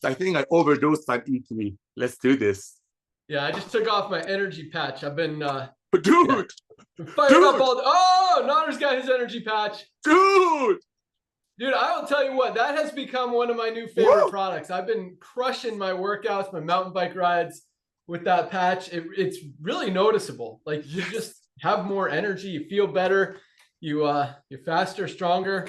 I think I overdosed on E3. Let's do this. Yeah, I just took off my energy patch. I've been Dude, fired up all. Oh, Notter's got his energy patch. Dude, I will tell you what, that has become one of my new favorite products. I've been crushing my workouts, my mountain bike rides with that patch. It's really noticeable. Like you just have more energy, you feel better, you're faster, stronger.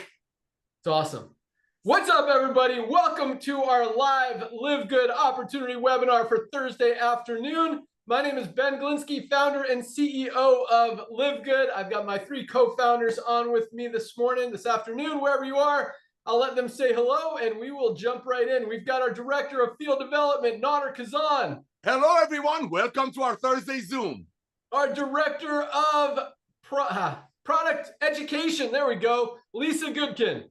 It's awesome. What's up, everybody? Welcome to our live Live Good Opportunity webinar for Thursday afternoon. My name is Ben Glinsky, founder and CEO of Live Good. I've got my three co-founders on with me this afternoon, wherever you are. I'll let them say hello and we will jump right in. We've got our Director of Field Development, Nader Kazan. Hello, everyone. Welcome to our Thursday Zoom. Our Director of Product Education, there we go, Lisa Goodkin.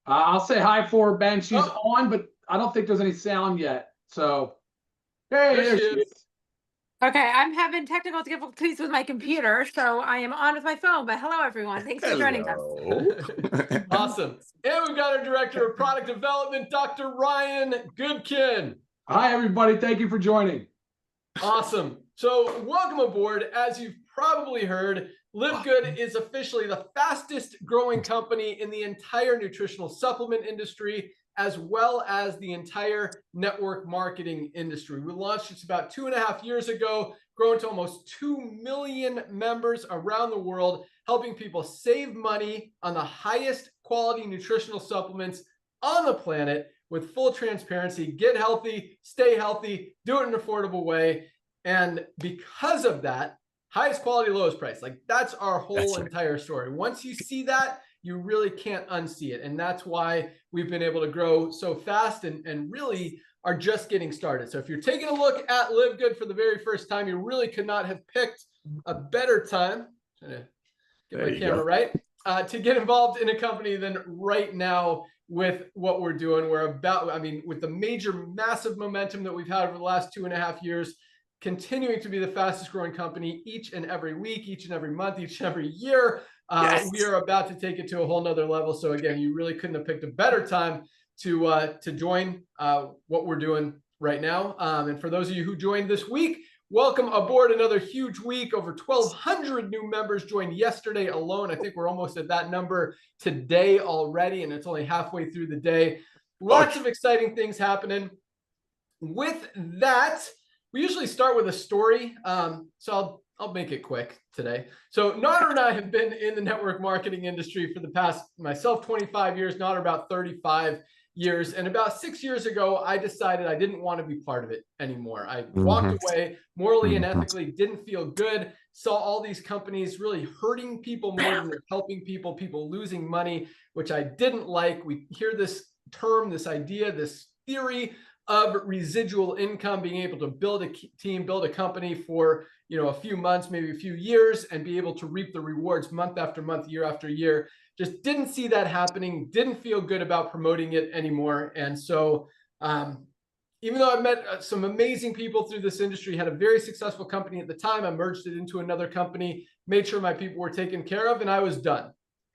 I'll say hi for her, Ben. She's on, but I don't think there's any sound yet. So, hey, there she is. Okay, I'm having technical difficulties with my computer, so I am on with my phone. But hello, everyone. Thanks for joining us. Awesome. And we've got our Director of Product Development, Dr. Ryan Goodkin. Hi, everybody. Thank you for joining. Awesome. So welcome aboard. As you've probably heard, Live Good is officially the fastest growing company in the entire nutritional supplement industry, as well as the entire network marketing industry. We launched just about 2.5 years ago, grown to almost 2 million members around the world, helping people save money on the highest quality nutritional supplements on the planet with full transparency. Get healthy, stay healthy, do it in an affordable way. And because of that, highest quality, lowest price, like that's our whole entire story. Once you see that, you really can't unsee it. And that's why we've been able to grow so fast and really are just getting started. So if you're taking a look at Live Good for the very first time, you really could not have picked a better time, trying to get my camera right, to get involved in a company than right now with what we're doing. We're about, with the major, massive momentum that we've had over the last 2.5 years, continuing to be the fastest growing company each and every week, each and every month, each and every year. We are about to take it to a whole nother level. So again, you really couldn't have picked a better time to join what we're doing right now. And for those of you who joined this week, welcome aboard. Another huge week. Over 1,200 new members joined yesterday alone. I think we're almost at that number today already, and it's only halfway through the day. Lots of exciting things happening. With that, we usually start with a story, so I'll make it quick today. So Nader and I have been in the network marketing industry for the past, myself 25 years, Nader about 35 years. And about 6 years ago, I decided I didn't want to be part of it anymore. I walked away morally and ethically, didn't feel good, saw all these companies really hurting people more than they're helping people, people losing money, which I didn't like. We hear this term, this idea, this theory of residual income, being able to build a team, build a company for a few months, maybe a few years, and be able to reap the rewards month after month, year after year. Just didn't see that happening, didn't feel good about promoting it anymore. And so even though I met some amazing people through this industry, had a very successful company at the time, I merged it into another company, made sure my people were taken care of, and I was done.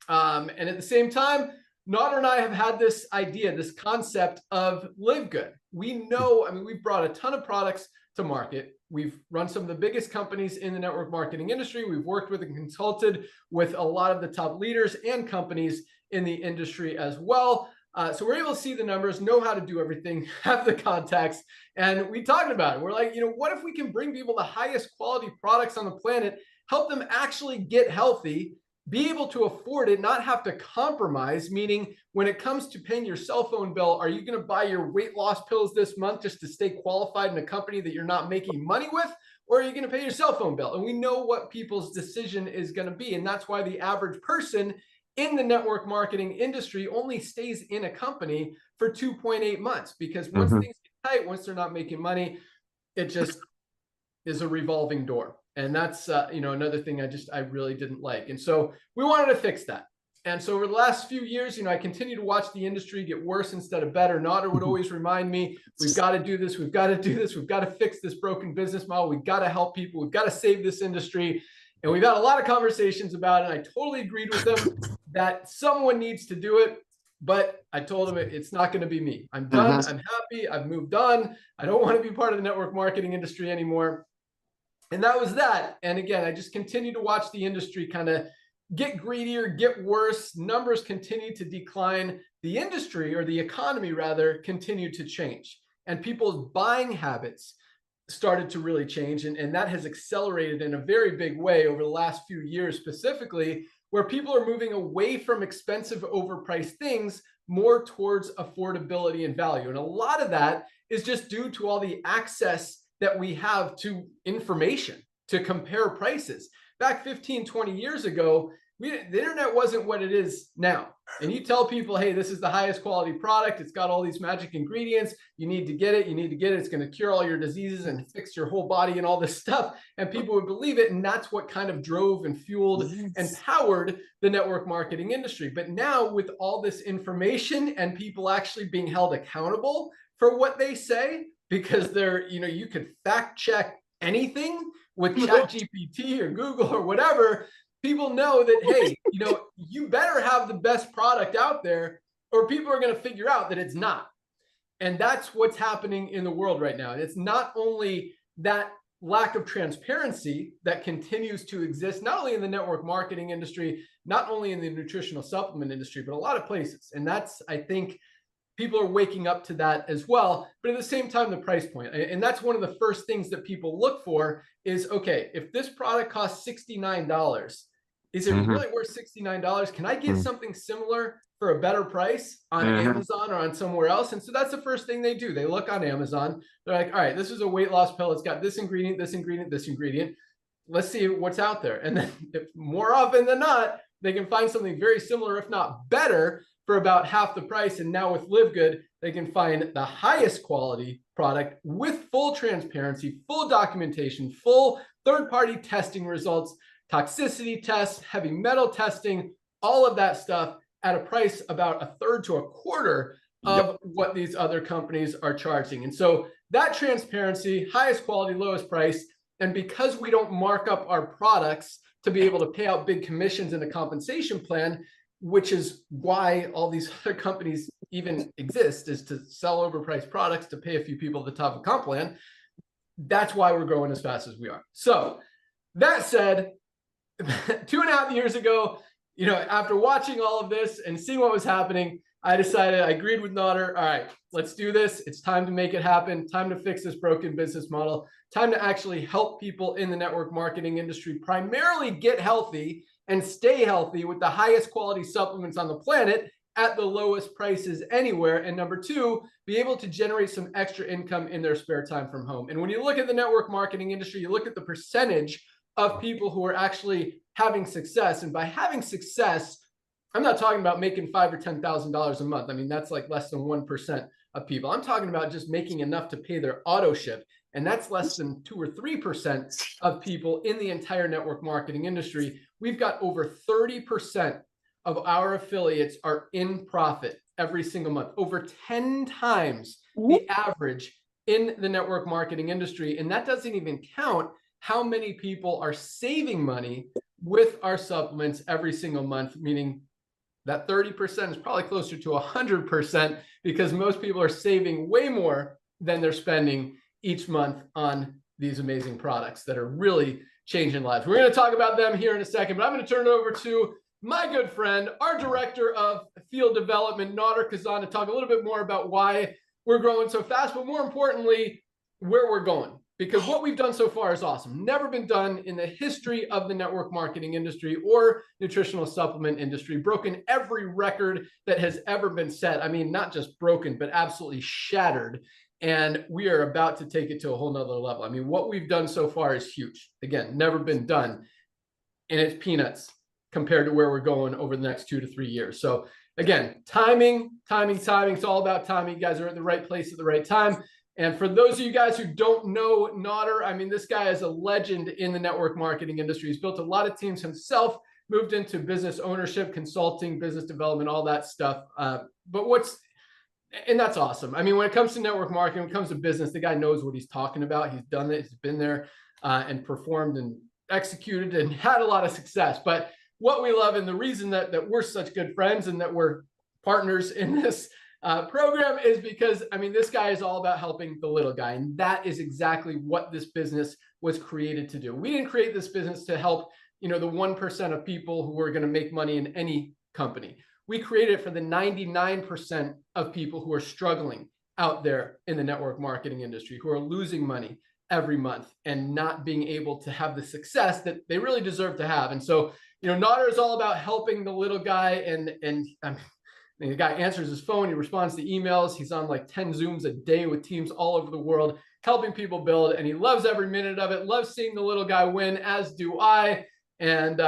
And at the same time, Nader and I have had this idea, this concept of Live Good. We know, we've brought a ton of products to market. We've run some of the biggest companies in the network marketing industry. We've worked with and consulted with a lot of the top leaders and companies in the industry as well. So we're able to see the numbers, know how to do everything, have the contacts, and we talked about it. We're like, what if we can bring people the highest quality products on the planet, help them actually get healthy, be able to afford it, not have to compromise, meaning when it comes to paying your cell phone bill, are you going to buy your weight loss pills this month just to stay qualified in a company that you're not making money with? Or are you going to pay your cell phone bill? And we know what people's decision is going to be. And that's why the average person in the network marketing industry only stays in a company for 2.8 months, because once things get tight, once they're not making money, it just is a revolving door. And that's, another thing I really didn't like. And so we wanted to fix that. And so over the last few years, I continue to watch the industry get worse instead of better. Nader would always remind me, we've got to do this. We've got to do this. We've got to fix this broken business model. We've got to help people. We've got to save this industry. And we've had a lot of conversations about it. And I totally agreed with them that someone needs to do it. But I told him it's not going to be me. I'm done. I'm happy. I've moved on. I don't want to be part of the network marketing industry anymore. And that was that. And again, I just continue to watch the industry kind of get greedier, get worse. Numbers continue to decline. The industry, or the economy rather, continued to change. And people's buying habits started to really change. And that has accelerated in a very big way over the last few years, specifically, where people are moving away from expensive, overpriced things more towards affordability and value. And a lot of that is just due to all the access that we have to information to compare prices. Back 15, 20 years ago, the internet wasn't what it is now. And you tell people, hey, this is the highest quality product. It's got all these magic ingredients. You need to get it. You need to get it. It's going to cure all your diseases and fix your whole body and all this stuff. And people would believe it. And that's what kind of drove and fueled and powered the network marketing industry. But now with all this information and people actually being held accountable for what they say, because they're, you could fact check anything with ChatGPT or Google or whatever. People know that, hey, you better have the best product out there or people are going to figure out that it's not. And that's what's happening in the world right now. And it's not only that lack of transparency that continues to exist, not only in the network marketing industry, not only in the nutritional supplement industry, but a lot of places. And that's, I think, people are waking up to that as well. But at the same time, the price point. And that's one of the first things that people look for is, okay, if this product costs $69, is it really worth $69? Can I get something similar for a better price on Amazon or on somewhere else? And so that's the first thing they do. They look on Amazon. They're like, all right, this is a weight loss pill. It's got this ingredient, this ingredient, this ingredient. Let's see what's out there. And then if more often than not, they can find something very similar, if not better, for about half the price. And now with LiveGood, they can find the highest quality product with full transparency, full documentation, full third-party testing results, toxicity tests, heavy metal testing, all of that stuff at a price about a third to a quarter of what these other companies are charging. And so that transparency, highest quality, lowest price, and because we don't mark up our products to be able to pay out big commissions in a compensation plan, which is why all these other companies even exist, is to sell overpriced products to pay a few people at the top of comp plan. That's why we're growing as fast as we are. So that said, 2.5 years ago, after watching all of this and seeing what was happening, I agreed with Nodder. All right, let's do this. It's time to make it happen. Time to fix this broken business model. Time to actually help people in the network marketing industry primarily get healthy and stay healthy with the highest quality supplements on the planet at the lowest prices anywhere. And number two, be able to generate some extra income in their spare time from home. And when you look at the network marketing industry, you look at the percentage of people who are actually having success. And by having success, I'm not talking about making $5,000 or $10,000 a month. I mean, that's like less than 1% of people. I'm talking about just making enough to pay their auto ship. And that's less than 2 or 3% of people in the entire network marketing industry. We've got over 30% of our affiliates are in profit every single month, over 10 times the average in the network marketing industry. And that doesn't even count how many people are saving money with our supplements every single month, meaning that 30% is probably closer to 100% because most people are saving way more than they're spending each month on these amazing products that are really changing lives. We're going to talk about them here in a second, but I'm going to turn it over to my good friend, our director of field development, Nodder Kazan, to talk a little bit more about why we're growing so fast, but more importantly, where we're going. Because what we've done so far is awesome. Never been done in the history of the network marketing industry or nutritional supplement industry. Broken every record that has ever been set. I mean, not just broken, but absolutely shattered. And we are about to take it to a whole nother level. I mean, what we've done so far is huge. Again, never been done. And it's peanuts compared to where we're going over the next 2 to 3 years. So again, timing. It's all about timing. You guys are at the right place at the right time. And for those of you guys who don't know Nodder, I mean, this guy is a legend in the network marketing industry. He's built a lot of teams himself, moved into business ownership, consulting, business development, all that stuff. And that's awesome. I mean, when it comes to network marketing, when it comes to business, the guy knows what he's talking about. He's done it. He's been there and performed and executed and had a lot of success. But what we love and the reason that we're such good friends and that we're partners in this program is because, I mean, this guy is all about helping the little guy. And that is exactly what this business was created to do. We didn't create this business to help, the 1% of people who are going to make money in any company. We created it for the 99% of people who are struggling out there in the network marketing industry, who are losing money every month and not being able to have the success that they really deserve to have. And so, Nader is all about helping the little guy, and the guy answers his phone, he responds to emails, he's on like 10 Zooms a day with teams all over the world, helping people build, and he loves every minute of it, loves seeing the little guy win, as do I. And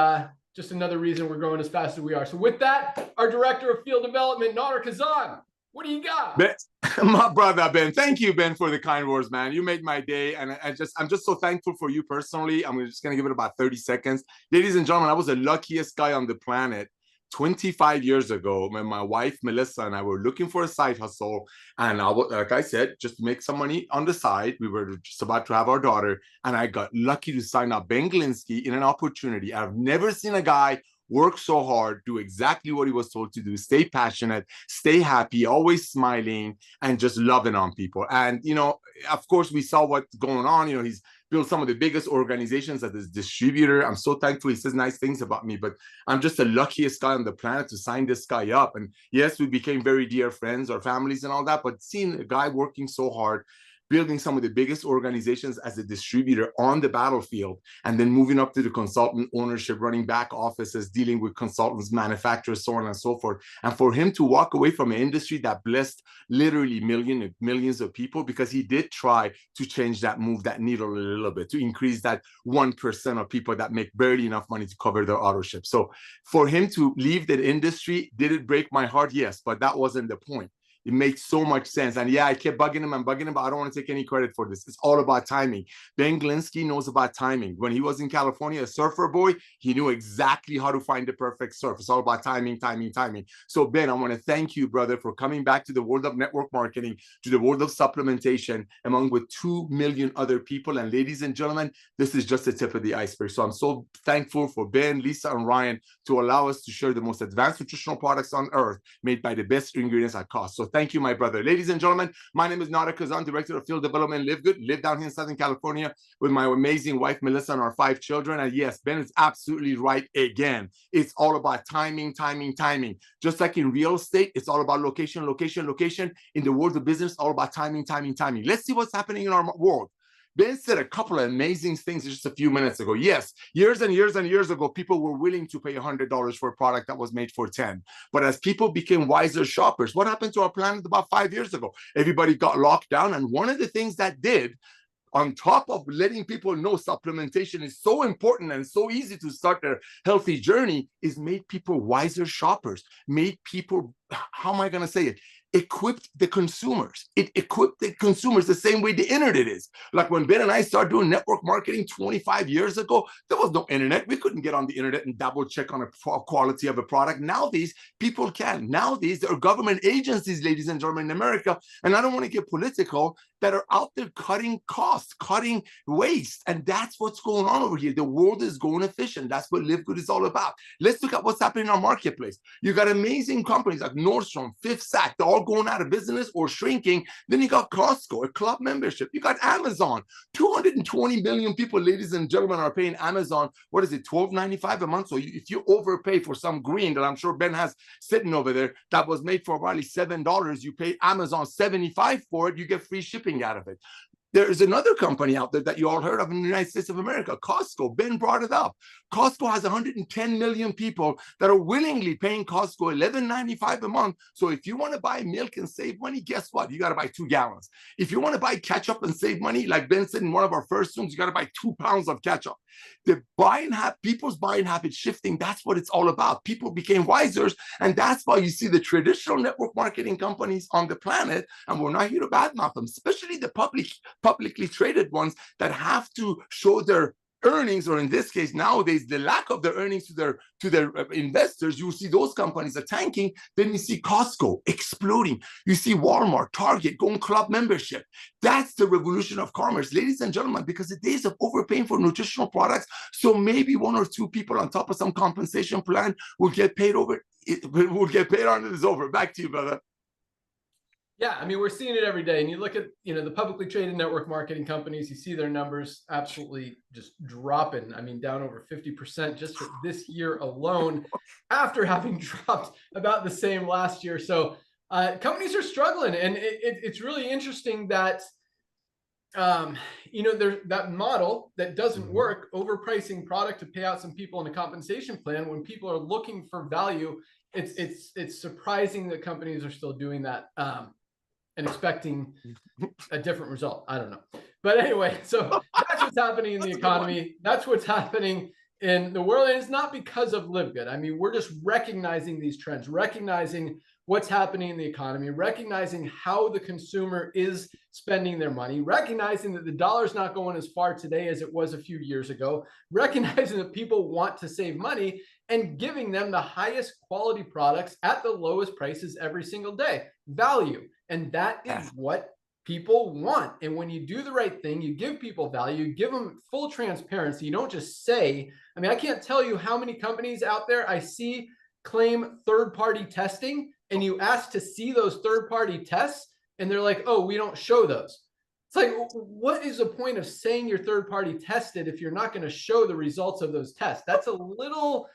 just another reason we're growing as fast as we are. So with that, our Director of Field Development, Nader Kazan, what do you got? Ben, my brother Ben, thank you, Ben, for the kind words, man. You made my day, and I'm just so thankful for you personally. I'm just gonna give it about 30 seconds. Ladies and gentlemen, I was the luckiest guy on the planet 25 years ago when my wife Melissa and I were looking for a side hustle, and like I said, just to make some money on the side. We were just about to have our daughter, and I got lucky to sign up Ben Glinsky in an opportunity. I've never seen a guy work so hard, do exactly what he was told to do, stay passionate, stay happy, always smiling, and just loving on people. And, of course, we saw what's going on. He's built some of the biggest organizations as his distributor. I'm so thankful. He says nice things about me, but I'm just the luckiest guy on the planet to sign this guy up. And yes, we became very dear friends, our families and all that, but seeing a guy working so hard, building some of the biggest organizations as a distributor on the battlefield, and then moving up to the consultant ownership, running back offices, dealing with consultants, manufacturers, so on and so forth. And for him to walk away from an industry that blessed literally millions of people, because he did try to change that, move that needle a little bit, to increase that 1% of people that make barely enough money to cover their auto ship. So for him to leave that industry, did it break my heart? Yes, but that wasn't the point. It makes so much sense. And yeah, I kept bugging him, but I don't want to take any credit for this. It's all about timing. Ben Glinsky knows about timing. When he was in California, a surfer boy, he knew exactly how to find the perfect surf. It's all about timing. So Ben, I want to thank you, brother, for coming back to the world of network marketing, to the world of supplementation, among with 2 million other people. And ladies and gentlemen, this is just the tip of the iceberg. So I'm so thankful for Ben, Lisa, and Ryan to allow us to share the most advanced nutritional products on earth, made by the best ingredients at cost. So thank you, my brother. Ladies and gentlemen, my name is Nader Kazan, Director of Field Development, LiveGood. Live down here in Southern California with my amazing wife, Melissa, and our 5 children. And yes, Ben is absolutely right again. It's all about timing. Just like in real estate, it's all about location. In the world of business, all about timing. Let's see what's happening in our world. Ben said a couple of amazing things just a few minutes ago. Yes, years and years ago, people were willing to pay $100 for a product that was made for 10. But as people became wiser shoppers, what happened to our planet about 5 years ago? Everybody got locked down. And one of the things that did, on top of letting people know supplementation is so important and so easy to start their healthy journey, is made people wiser shoppers, made people, how am I going to say it? Equipped the consumers. It equipped the consumers the same way the internet is. Like when Ben and I started doing network marketing 25 years ago, there was no internet. We couldn't get on the internet and double check on a quality of a product. Nowadays, people can. Nowadays, there are government agencies, ladies and gentlemen, in America, and I don't want to get political, that are out there cutting costs, cutting waste. And that's what's going on over here. The world is going efficient. That's what LiveGood is all about. Let's look at what's happening in our marketplace. You got amazing companies like Nordstrom, Fifth Sack, they're all going out of business or shrinking. Then you got Costco, a club membership. You got Amazon. 220 million people, ladies and gentlemen, are paying Amazon, what is it, $12.95 a month? So if you overpay for some green that I'm sure Ben has sitting over there that was made for probably $7, you pay Amazon $75 for it, you get free shipping out of it. There is another company out there that you all heard of in the United States of America, Costco. Ben brought it up. Costco has 110 million people that are willingly paying Costco $11.95 a month. So if you want to buy milk and save money, guess what? You got to buy 2 gallons. If you want to buy ketchup and save money, like Ben said in one of our first Zooms, you got to buy 2 pounds of ketchup. The people's buying habit shifting, that's what it's all about. People became wiser, and that's why you see the traditional network marketing companies on the planet, and we're not here to badmouth them, especially the publicly traded ones that have to show their earnings, or in this case nowadays the lack of their earnings to their investors, you see those companies are tanking. Then you see Costco exploding. You see Walmart, Target going club membership. That's the revolution of commerce, ladies and gentlemen, because the days of overpaying for nutritional products, so maybe one or two people on top of some compensation plan will get paid over. It will get paid on it is over. Back to you, brother. Yeah, I mean, we're seeing it every day. And you look at, the publicly traded network marketing companies, you see their numbers absolutely just dropping. I mean, down over 50% just for this year alone, after having dropped about the same last year. So companies are struggling. And it's really interesting that, there's that model that doesn't work, overpricing product to pay out some people in a compensation plan when people are looking for value. It's surprising that companies are still doing that. And expecting a different result. I don't know. But anyway, so that's what's happening in the economy. That's what's happening in the world. And it's not because of LiveGood. I mean, we're just recognizing these trends, recognizing what's happening in the economy, recognizing how the consumer is spending their money, recognizing that the dollar's not going as far today as it was a few years ago, recognizing that people want to save money, and giving them the highest quality products at the lowest prices every single day. Value. And that is what people want. And when you do the right thing, you give people value, you give them full transparency. You don't just say, I mean, I can't tell you how many companies out there I see claim third-party testing, and you ask to see those third-party tests, and they're like, oh, we don't show those. It's like, what is the point of saying you're third-party tested if you're not going to show the results of those tests? That's a little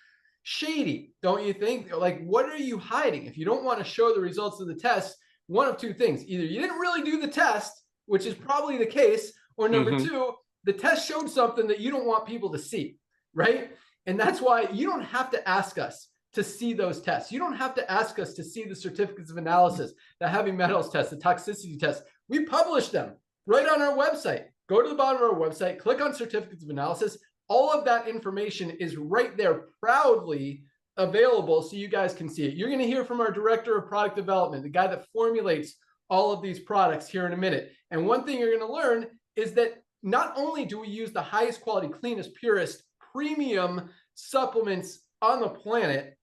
shady, don't you think? Like, what are you hiding? If you don't want to show the results of the test, one of two things: either you didn't really do the test, which is probably the case, or number two, the test showed something that you don't want people to see, right? And that's why you don't have to ask us to see those tests. You don't have to ask us to see the certificates of analysis, the heavy metals test, the toxicity test. We publish them right on our website. Go to the bottom of our website, click on certificates of analysis. All of that information is right there, proudly available, so you guys can see it. You're going to hear from our director of product development, the guy that formulates all of these products, here in a minute. And one thing you're going to learn is that not only do we use the highest quality, cleanest, purest, premium supplements on the planet,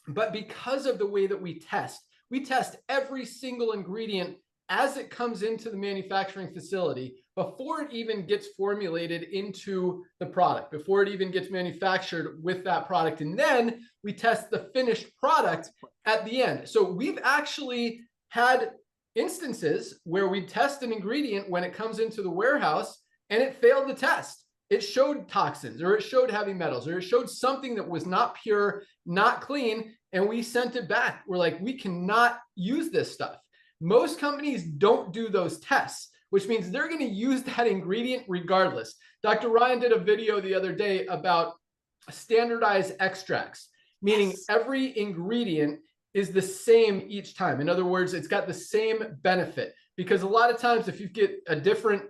but because of the way that we test every single ingredient as it comes into the manufacturing facility before it even gets formulated into the product, before it even gets manufactured with that product. And then we test the finished product at the end. So we've actually had instances where we test an ingredient when it comes into the warehouse and it failed the test. It showed toxins, or it showed heavy metals, or it showed something that was not pure, not clean, and we sent it back. We're like, we cannot use this stuff. Most companies don't do those tests, which means they're going to use that ingredient regardless. Dr. Ryan did a video the other day about standardized extracts, meaning every ingredient is the same each time. In other words, it's got the same benefit, because a lot of times if you get a different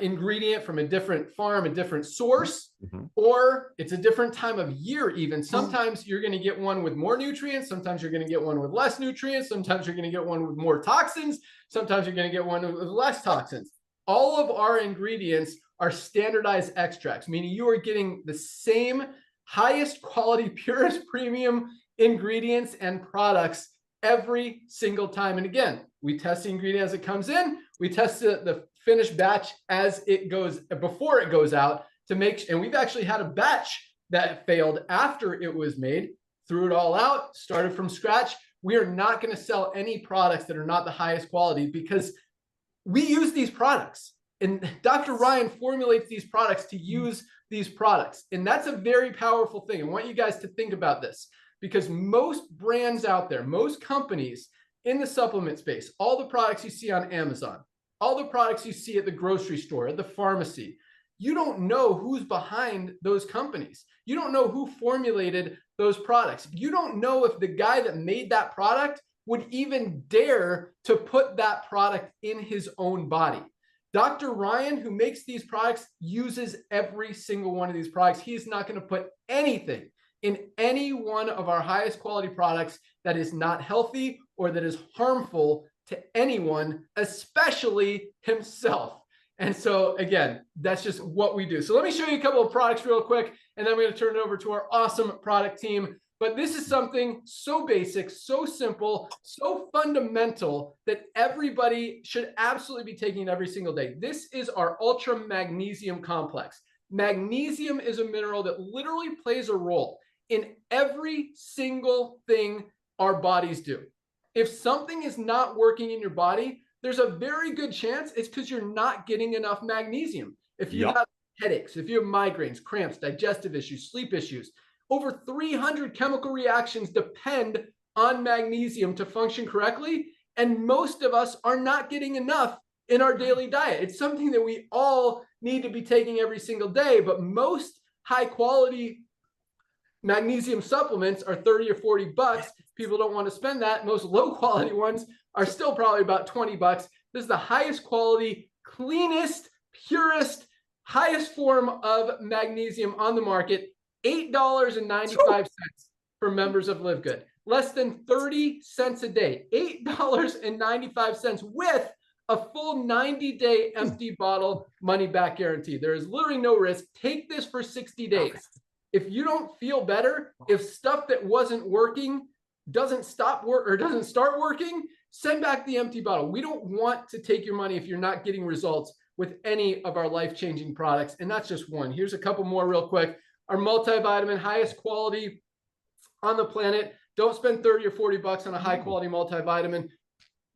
ingredient from a different farm, a different source, or it's a different time of year even. Sometimes you're going to get one with more nutrients. Sometimes you're going to get one with less nutrients. Sometimes you're going to get one with more toxins. Sometimes you're going to get one with less toxins. All of our ingredients are standardized extracts, meaning you are getting the same highest quality, purest, premium ingredients and products every single time. And again, we test the ingredient as it comes in. We test the finished batch as it goes, before it goes out, to make, and we've actually had a batch that failed after it was made, threw it all out, started from scratch. We are not going to sell any products that are not the highest quality, because we use these products, and Dr. Ryan formulates these products to use these products. And that's a very powerful thing. I want you guys to think about this, because most brands out there, most companies in the supplement space, all the products you see on Amazon, all the products you see at the grocery store, at the pharmacy, you don't know who's behind those companies. You don't know who formulated those products. You don't know if the guy that made that product would even dare to put that product in his own body. Dr. Ryan, who makes these products, uses every single one of these products. He's not going to put anything in any one of our highest quality products that is not healthy or that is harmful to anyone, especially himself. And so again, that's just what we do. So let me show you a couple of products real quick, and then we're going to turn it over to our awesome product team. But this is something so basic, so simple, so fundamental that everybody should absolutely be taking every single day. This is our Ultra Magnesium Complex. Magnesium is a mineral that literally plays a role in every single thing our bodies do. If something is not working in your body, there's a very good chance it's because you're not getting enough magnesium. If you have headaches, if you have migraines, cramps, digestive issues, sleep issues, over 300 chemical reactions depend on magnesium to function correctly. And most of us are not getting enough in our daily diet. It's something that we all need to be taking every single day, but most high quality magnesium supplements are 30 or 40 bucks. People don't want to spend that. Most low quality ones are still probably about 20 bucks. This is the highest quality, cleanest, purest, highest form of magnesium on the market. $8.95 for members of LiveGood. Less than 30 cents a day. $8.95 with a full 90-day empty bottle money back guarantee. There is literally no risk. Take this for 60 days. If you don't feel better, if stuff that wasn't working doesn't stop work or doesn't start working, send back the empty bottle. We don't want to take your money if you're not getting results with any of our life-changing products. And that's just one. Here's a couple more real quick. Our multivitamin, highest quality on the planet. Don't spend 30 or 40 bucks on a high quality multivitamin.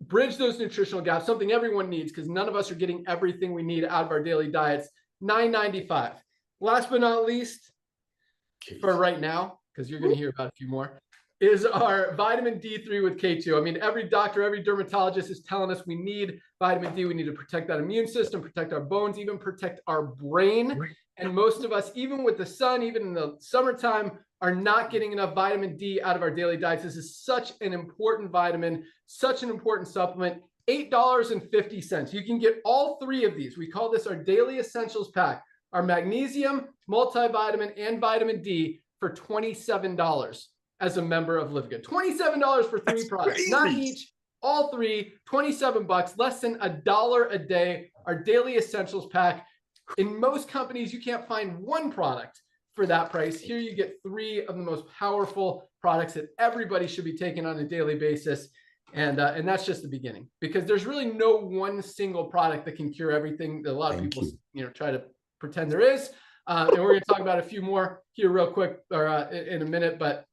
Bridge those nutritional gaps, something everyone needs because none of us are getting everything we need out of our daily diets. $9.95. Last but not least, for right now, because you're going to hear about a few more, is our vitamin D3 with K2. I mean, every doctor, every dermatologist is telling us we need vitamin D. We need to protect that immune system, protect our bones, even protect our brain. And most of us, even with the sun, even in the summertime, are not getting enough vitamin D out of our daily diets. This is such an important vitamin, such an important supplement. $8.50. You can get all three of these. We call this our daily essentials pack. Our magnesium, multivitamin, and vitamin D for $27 as a member of LiveGood. $27 for three products, not each, all three, 27 bucks, less than $1 a day. Our daily essentials pack. In most companies, you can't find one product for that price. Here you get three of the most powerful products that everybody should be taking on a daily basis. And that's just the beginning, because there's really no one single product that can cure everything that a lot of people try to pretend there is. And we're going to talk about a few more here real quick or in a minute, but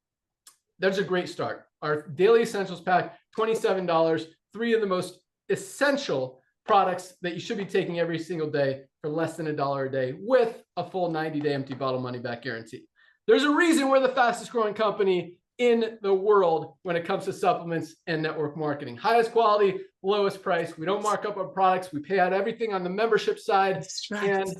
that's a great start. Our daily essentials pack, $27, three of the most essential products that you should be taking every single day for less than $1 a day with a full 90-day empty bottle money back guarantee. There's a reason we're the fastest growing company in the world when it comes to supplements and network marketing. Highest quality, lowest price. We don't mark up our products. We pay out everything on the membership side. And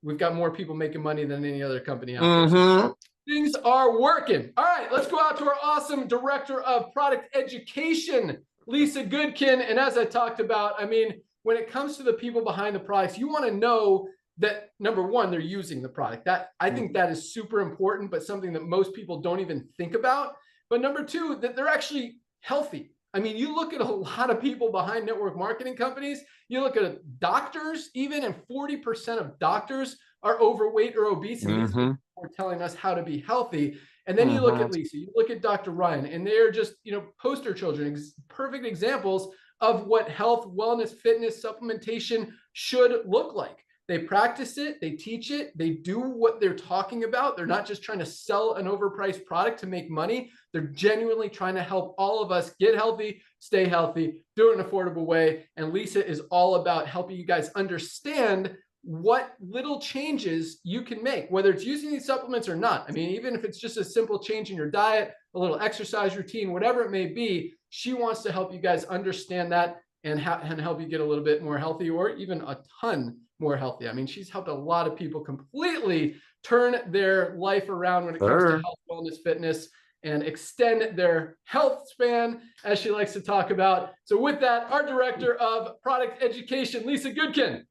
we've got more people making money than any other company out there. Things are working. All right, let's go out to our awesome director of product education, Lisa Goodkin. And as I talked about, I mean, when it comes to the people behind the products, you want to know that, number one, they're using the product. That I think that is super important, but something that most people don't even think about. But number two, that they're actually healthy. I mean, you look at a lot of people behind network marketing companies, you look at doctors even, and 40% of doctors are overweight or obese. We're telling us how to be healthy. And then you look at Lisa, you look at Dr. Ryan, and they're just, poster children, perfect examples of what health, wellness, fitness, supplementation should look like. They practice it, they teach it, they do what they're talking about. They're not just trying to sell an overpriced product to make money. They're genuinely trying to help all of us get healthy, stay healthy, do it in an affordable way. And Lisa is all about helping you guys understand what little changes you can make, whether it's using these supplements or not. I mean, even if it's just a simple change in your diet, a little exercise routine, whatever it may be, she wants to help you guys understand that and help you get a little bit more healthy, or even a ton more healthy. I mean, she's helped a lot of people completely turn their life around when it comes to health, wellness, fitness, and extend their health span, as she likes to talk about. So with that, our director of product education, Lisa Goodkin.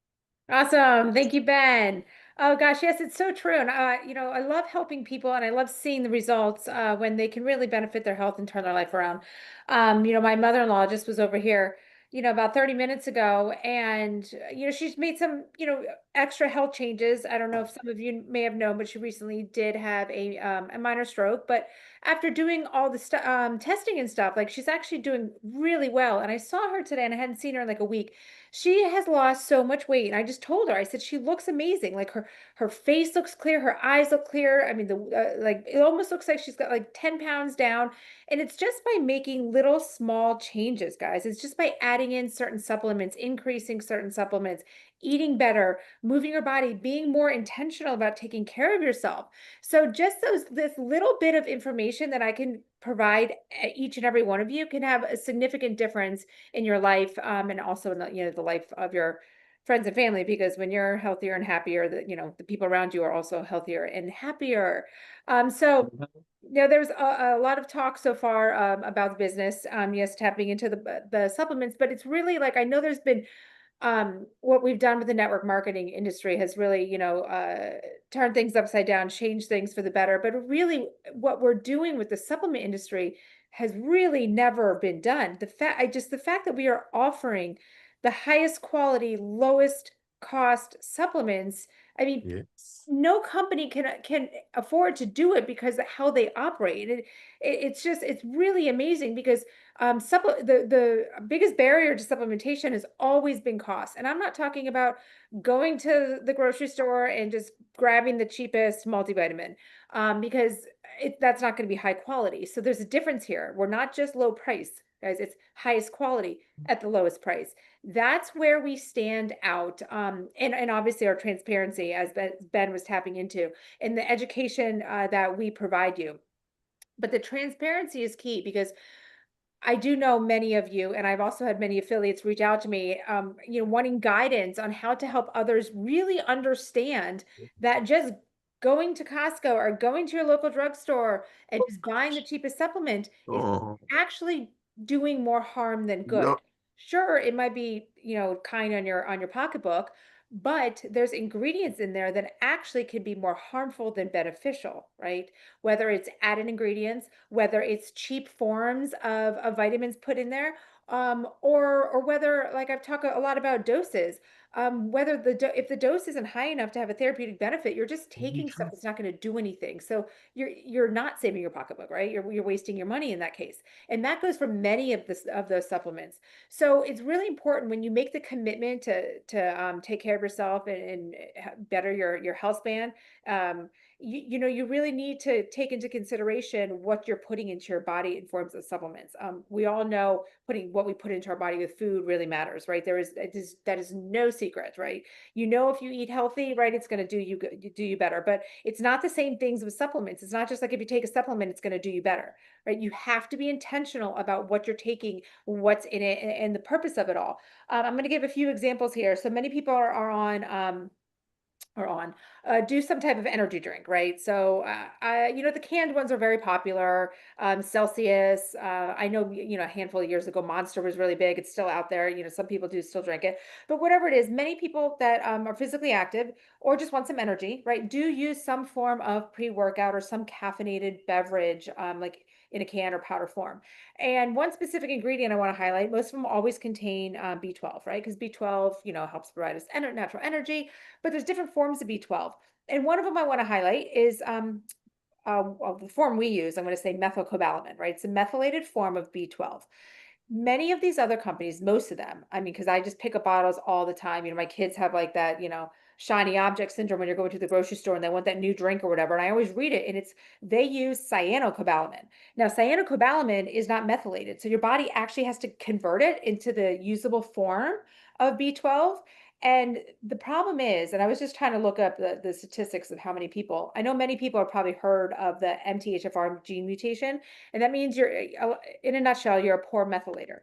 Awesome. Thank you, Ben. Oh gosh, yes, it's so true. And I love helping people, and I love seeing the results when they can really benefit their health and turn their life around. My mother-in-law just was over here about 30 minutes ago. And, she's made some, extra health changes. I don't know if some of you may have known, but she recently did have a minor stroke. But after doing all the testing and stuff, like she's actually doing really well. And I saw her today and I hadn't seen her in like a week. She has lost so much weight. And I just told her, I said, she looks amazing. Like her face looks clear. Her eyes look clear. I mean, like it almost looks like she's got like 10 pounds down. And it's just by making little small changes, guys. It's just by adding in certain supplements, increasing certain supplements, eating better, moving your body, being more intentional about taking care of yourself. So just this little bit of information that I can provide each and every one of you can have a significant difference in your life, and also in the life of your friends and family, because when you're healthier and happier, the people around you are also healthier and happier. So there's a lot of talk so far about the business. Yes, tapping into the supplements, but it's really like, I know there's been what we've done with the network marketing industry has really, turned things upside down, changed things for the better. But really, what we're doing with the supplement industry has really never been done. The fact that we are offering the highest quality, lowest cost supplements. I mean, Yes. no company can afford to do it because of how they operate. It's really amazing because the biggest barrier to supplementation has always been cost. And I'm not talking about going to the grocery store and just grabbing the cheapest multivitamin, because that's not going to be high quality. So there's a difference here. We're not just low price, guys. It's highest quality at the lowest price. That's where we stand out. And obviously our transparency, as Ben was tapping into, and the education that we provide you. But the transparency is key, because I do know many of you, and I've also had many affiliates reach out to me, wanting guidance on how to help others really understand that just going to Costco or going to your local drugstore and just buying the cheapest supplement is Oh, actually doing more harm than no. good. Sure, it might be, kind on your pocketbook, but there's ingredients in there that actually could be more harmful than beneficial, right? Whether it's added ingredients, whether it's cheap forms of vitamins put in there, or whether, like I've talked a lot about doses, whether if the dose isn't high enough to have a therapeutic benefit, you're just taking stuff that's not going to do anything. So you're not saving your pocketbook, right? You're wasting your money in that case, and that goes for many of those supplements. So it's really important when you make the commitment to take care of yourself and better your health span. You really need to take into consideration what you're putting into your body in forms of supplements. We all know what we put into our body with food really matters, right? That is no secret, right? If you eat healthy, right, it's going to do you better. But it's not the same things with supplements. It's not just like if you take a supplement, it's going to do you better, right? You have to be intentional about what you're taking, what's in it, and the purpose of it all. I'm going to give a few examples here. So many people are on do some type of energy drink, right? So the canned ones are very popular. Celsius, I know, a handful of years ago Monster was really big. It's still out there. Some people do still drink it, but whatever it is, many people that are physically active or just want some energy, right, do use some form of pre-workout or some caffeinated beverage, like in a can or powder form. And one specific ingredient I want to highlight, most of them always contain B12, right? Because B12, helps provide us natural energy, but there's different forms of B12. And one of them I want to highlight is the form we use. I'm going to say methylcobalamin, right? It's a methylated form of B12. Many of these other companies, most of them, I mean, because I just pick up bottles all the time. My kids have like that, shiny object syndrome when you're going to the grocery store and they want that new drink or whatever. And I always read it, and they use cyanocobalamin. Now, cyanocobalamin is not methylated. So your body actually has to convert it into the usable form of B12. And the problem is, and I was just trying to look up the statistics of how many people, I know many people have probably heard of the MTHFR gene mutation, and that means in a nutshell, you're a poor methylator.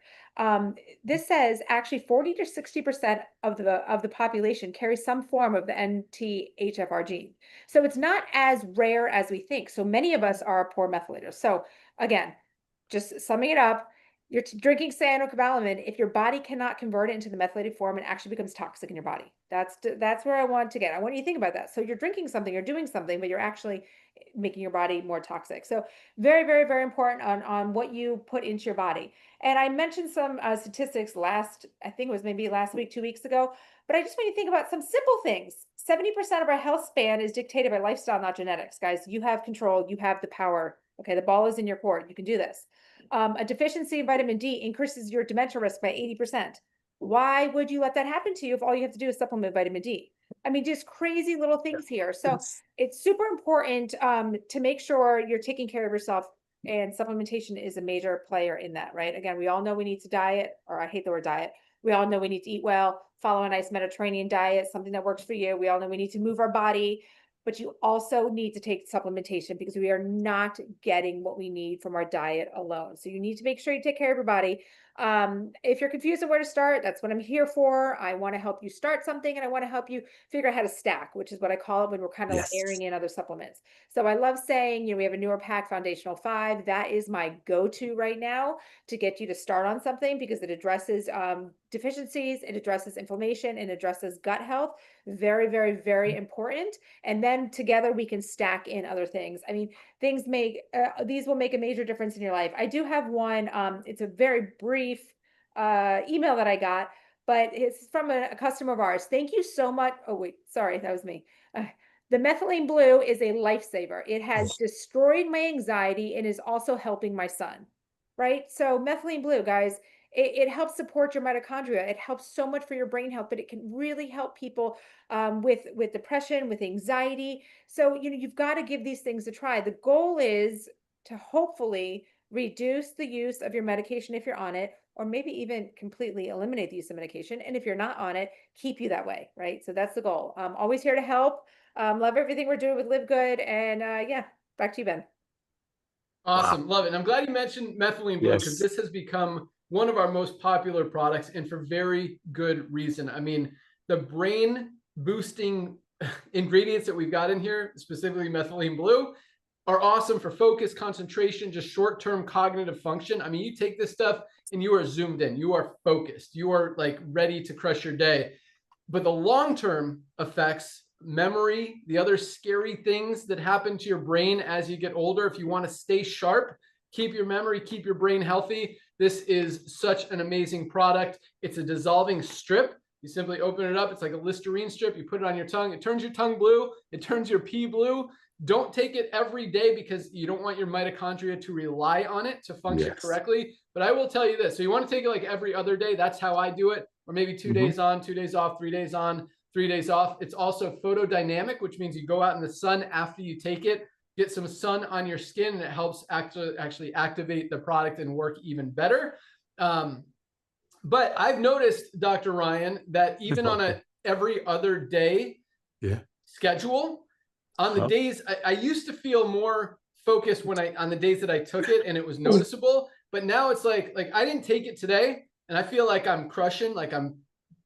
This says actually 40 to 60% of the population carries some form of the MTHFR gene. So it's not as rare as we think. So many of us are poor methylators. So again, just summing it up, you're drinking cyanocobalamin. If your body cannot convert it into the methylated form, it actually becomes toxic in your body. That's where I want to get. I want you to think about that. So you're drinking something, you're doing something, but you're actually making your body more toxic. So very, very, very important on what you put into your body. And I mentioned some statistics I think it was maybe last week, 2 weeks ago, but I just want you to think about some simple things. 70% of our health span is dictated by lifestyle, not genetics. Guys, you have control, you have the power. Okay, the ball is in your court. You can do this. A deficiency in vitamin D increases your dementia risk by 80%. Why would you let that happen to you if all you have to do is supplement vitamin D? I mean, just crazy little things here. So it's super important to make sure you're taking care of yourself, and supplementation is a major player in that, right? Again, we all know we need to diet, or I hate the word diet. We all know we need to eat well, follow a nice Mediterranean diet, something that works for you. We all know we need to move our body, but you also need to take supplementation because we are not getting what we need from our diet alone. So you need to make sure you take care of your body. If you're confused on where to start, that's what I'm here for. I want to help you start something, and I want to help you figure out how to stack, which is what I call it when we're kind of layering in other supplements. So I love saying, we have a newer pack, Foundational 5. That is my go-to right now to get you to start on something because it addresses deficiencies, it addresses inflammation, and addresses gut health. Very, very, very important. And then together we can stack in other things. I mean, these will make a major difference in your life. I do have one. It's a very brief email that I got, but it's from a customer of ours. Thank you so much. Oh, wait, sorry, that was me. The methylene blue is a lifesaver. It has destroyed my anxiety and is also helping my son, right? So methylene blue, guys, it helps support your mitochondria. It helps so much for your brain health, but it can really help people with depression, with anxiety. So, you've got to give these things a try. The goal is to hopefully reduce the use of your medication if you're on it, or maybe even completely eliminate the use of medication. And if you're not on it, keep you that way, right? So that's the goal. I'm always here to help. Love everything we're doing with LiveGood. And yeah, back to you, Ben. Awesome. Wow. Love it. And I'm glad you mentioned methylene blue because this has become one of our most popular products, and for very good reason. I mean, the brain boosting ingredients that we've got in here, specifically methylene blue, are awesome for focus, concentration, just short-term cognitive function. I mean, you take this stuff and you are zoomed in, you are focused, you are like ready to crush your day. But the long-term effects, memory, the other scary things that happen to your brain as you get older, if you want to stay sharp, keep your memory, keep your brain healthy, this is such an amazing product. It's a dissolving strip. You simply open it up. It's like a Listerine strip. You put it on your tongue. It turns your tongue blue. It turns your pee blue. Don't take it every day because you don't want your mitochondria to rely on it to function correctly. But I will tell you this. So you want to take it like every other day. That's how I do it. Or maybe 2 days on, 2 days off, 3 days on, 3 days off. It's also photodynamic, which means you go out in the sun after you take it, get some sun on your skin, and it helps actually activate the product and work even better. But I've noticed, Dr. Ryan, that even on a every other day schedule, on the days I used to feel more focused on the days that I took it, and it was noticeable. But now it's like I didn't take it today, and I feel like I'm crushing,